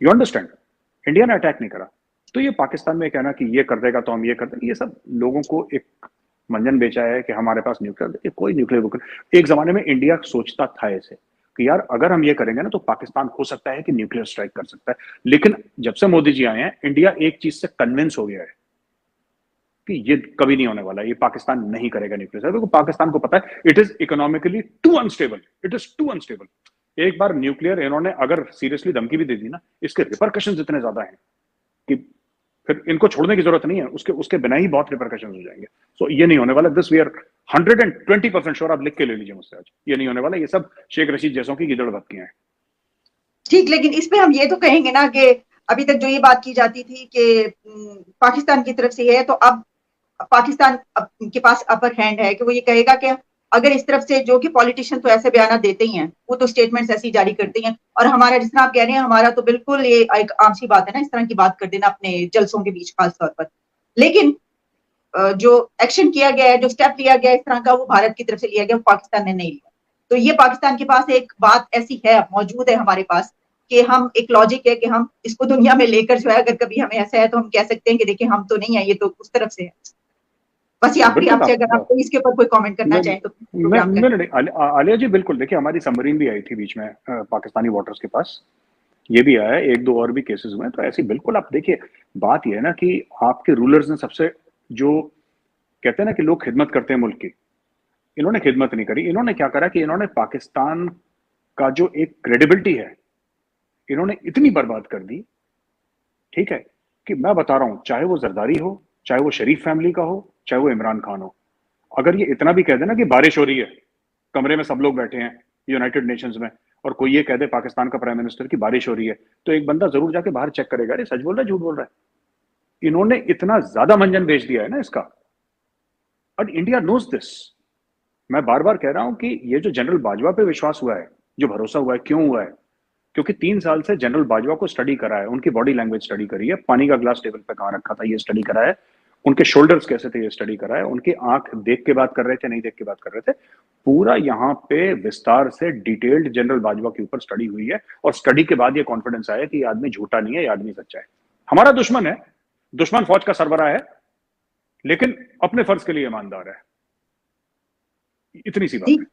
Speaker 2: यू अंडरस्टैंड, इंडिया ने अटैक नहीं करा। तो ये पाकिस्तान में कहना कि ये कर देगा तो हम ये कर देंगे, ये सब लोगों को एक मंजन बेचा है कि हमारे पास न्यूक्लियर, कोई न्यूक्लियर। एक जमाने में इंडिया सोचता था ऐसे कि यार अगर हम ये करेंगे ना तो पाकिस्तान हो सकता है कि न्यूक्लियर स्ट्राइक कर सकता है। लेकिन जब से मोदी जी आए हैं, इंडिया एक चीज से कन्विंस हो गया है कि ये कभी नहीं होने वाला, ये पाकिस्तान नहीं करेगा न्यूक्लियर स्ट्राइक, क्योंकि पाकिस्तान को पता है it is economically too unstable, it is too unstable. एक बार न्यूक्लियर इन्होंने अगर सीरियसली धमकी भी दे दी ना, इसके रिपरकशंस इतने ज्यादा हैं कि फिर इनको छोड़ने की जरूरत नहीं है, उसके बिना ही बहुत रिपरकशंस हो जाएंगे। सो ये नहीं होने वाला, दिस वी आर 120% श्योर। आप लिख के ले लीजिए मुझसे आज, ये नहीं होने वाला। ये सब शेख रशीद जैसों की गिदड़ बत्तियां हैं।
Speaker 1: ठीक, लेकिन इस पे हम ये तो कहेंगे ना कि अभी तक जो ये बात की जाती थी कि पाकिस्तान की तरफ से है, तो अब पाकिस्तान के पास अपर हैंड है कि वो ये कहेगा कि अगर इस तरफ से, जो कि पॉलिटिशियन तो ऐसे बयान देते ही हैं, वो तो स्टेटमेंट्स ऐसी जारी करते हैं, और हमारा जिस तरह आप कह रहे हैं, हमारा तो बिल्कुल ये एक आम सी बात है ना इस तरह की बात कर देना अपने जलसों के बीच खास तौर पर। लेकिन जो एक्शन किया गया है, जो स्टेप लिया गया है इस तरह का, वो भारत की तरफ से लिया गया, वो पाकिस्तान ने नहीं लिया। तो ये पाकिस्तान के पास एक बात ऐसी है, मौजूद है हमारे पास, कि हम एक लॉजिक है कि हम इसको दुनिया में लेकर जो है, अगर कभी हमें ऐसा है तो हम कह सकते हैं कि देखिए हम तो नहीं है, ये तो उस तरफ से है। बस ये आखिरी आपसे, अगर आप इसके ऊपर कोई कमेंट करना चाहें तो।
Speaker 2: आलिया जी बिल्कुल, देखिए हमारी सबमरीन भी आई थी बीच में पाकिस्तानी वाटर्स के पास, ये भी आया है, एक दो और भी केसेस हुए, तो ऐसी बिल्कुल आप देखिए, बात ये है ना कि आपके रूलर्स ने सबसे, जो कहते हैं ना कि लोग खिदमत करते हैं मुल्क की, इन्होंने खिदमत नहीं करी। इन्होंने क्या करा कि इन्होंने पाकिस्तान का जो एक क्रेडिबिलिटी है, इन्होंने इतनी बर्बाद कर दी, ठीक है, कि मैं बता रहा हूं, चाहे वो जरदारी हो, चाहे वो शरीफ फैमिली का हो, चाहे वो इमरान खान हो, अगर ये इतना भी कह देना कि बारिश हो रही है, कमरे में सब लोग बैठे हैं यूनाइटेड नेशंस में, और कोई ये कह दे पाकिस्तान का प्राइम मिनिस्टर की बारिश हो रही है, तो एक बंदा जरूर जाके बाहर चेक करेगा, अरे सच बोल रहा है झूठ बोल रहा है। इन्होंने इतना ज्यादा मंजन भेज दिया है ना इसका, और इंडिया नोज दिस। मैं बार बार कह रहा हूं कि ये जो जनरल बाजवा पे विश्वास हुआ है, जो भरोसा हुआ है, क्यों हुआ है? क्योंकि 3 साल से जनरल बाजवा को स्टडी करा है, उनकी बॉडी लैंग्वेज स्टडी करी है, पानी का ग्लास टेबल पे कहां रखा था ये स्टडी करा है, उनके शोल्डर्स कैसे थे ये स्टडी करा है, उनकी आंख देख के बात कर रहे थे, नहीं देख के बात कर रहे थे, पूरा यहाँ पे विस्तार से डिटेल्ड जनरल बाजवा के ऊपर स्टडी हुई है, और स्टडी के बाद ये कॉन्फिडेंस आया कि ये आदमी झूठा नहीं है, ये आदमी सच्चा है। हमारा दुश्मन है, दुश्मन फौज का सरबराह है, लेकिन अपने फर्ज के लिए ईमानदार है, इतनी सी बात है।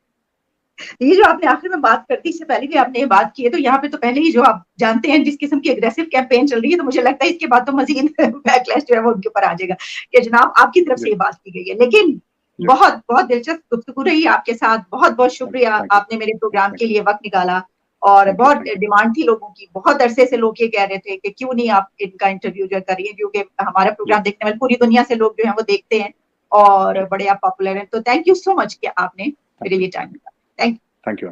Speaker 1: ये जो आपने आखिर में बात करती, इससे पहले भी आपने ये बात की है, तो यहाँ पे तो पहले ही जो आप जानते हैं जिस किस्म की एग्रेसिव कैंपेन चल रही है, तो मुझे लगता है इसके बाद तो मजीद बैकलैश जो है वो उनके ऊपर आ जाएगा कि जनाब आपकी तरफ से ये बात की गई है। लेकिन बहुत बहुत दिलचस्प गुफ्तगू रही आपके साथ, बहुत बहुत शुक्रिया, आपने मेरे प्रोग्राम के लिए वक्त निकाला, और बहुत डिमांड थी लोगों की, बहुत अरसे से लोग ये कह रहे थे कि क्यों नहीं आप इनका इंटरव्यू जो करिए, क्योंकि हमारा प्रोग्राम देखने वाले पूरी दुनिया से लोग जो है वो देखते हैं और बड़े आप पॉपुलर हैं। तो थैंक यू सो मच कि आपने मेरे लिए टाइम निकाला। Thank you.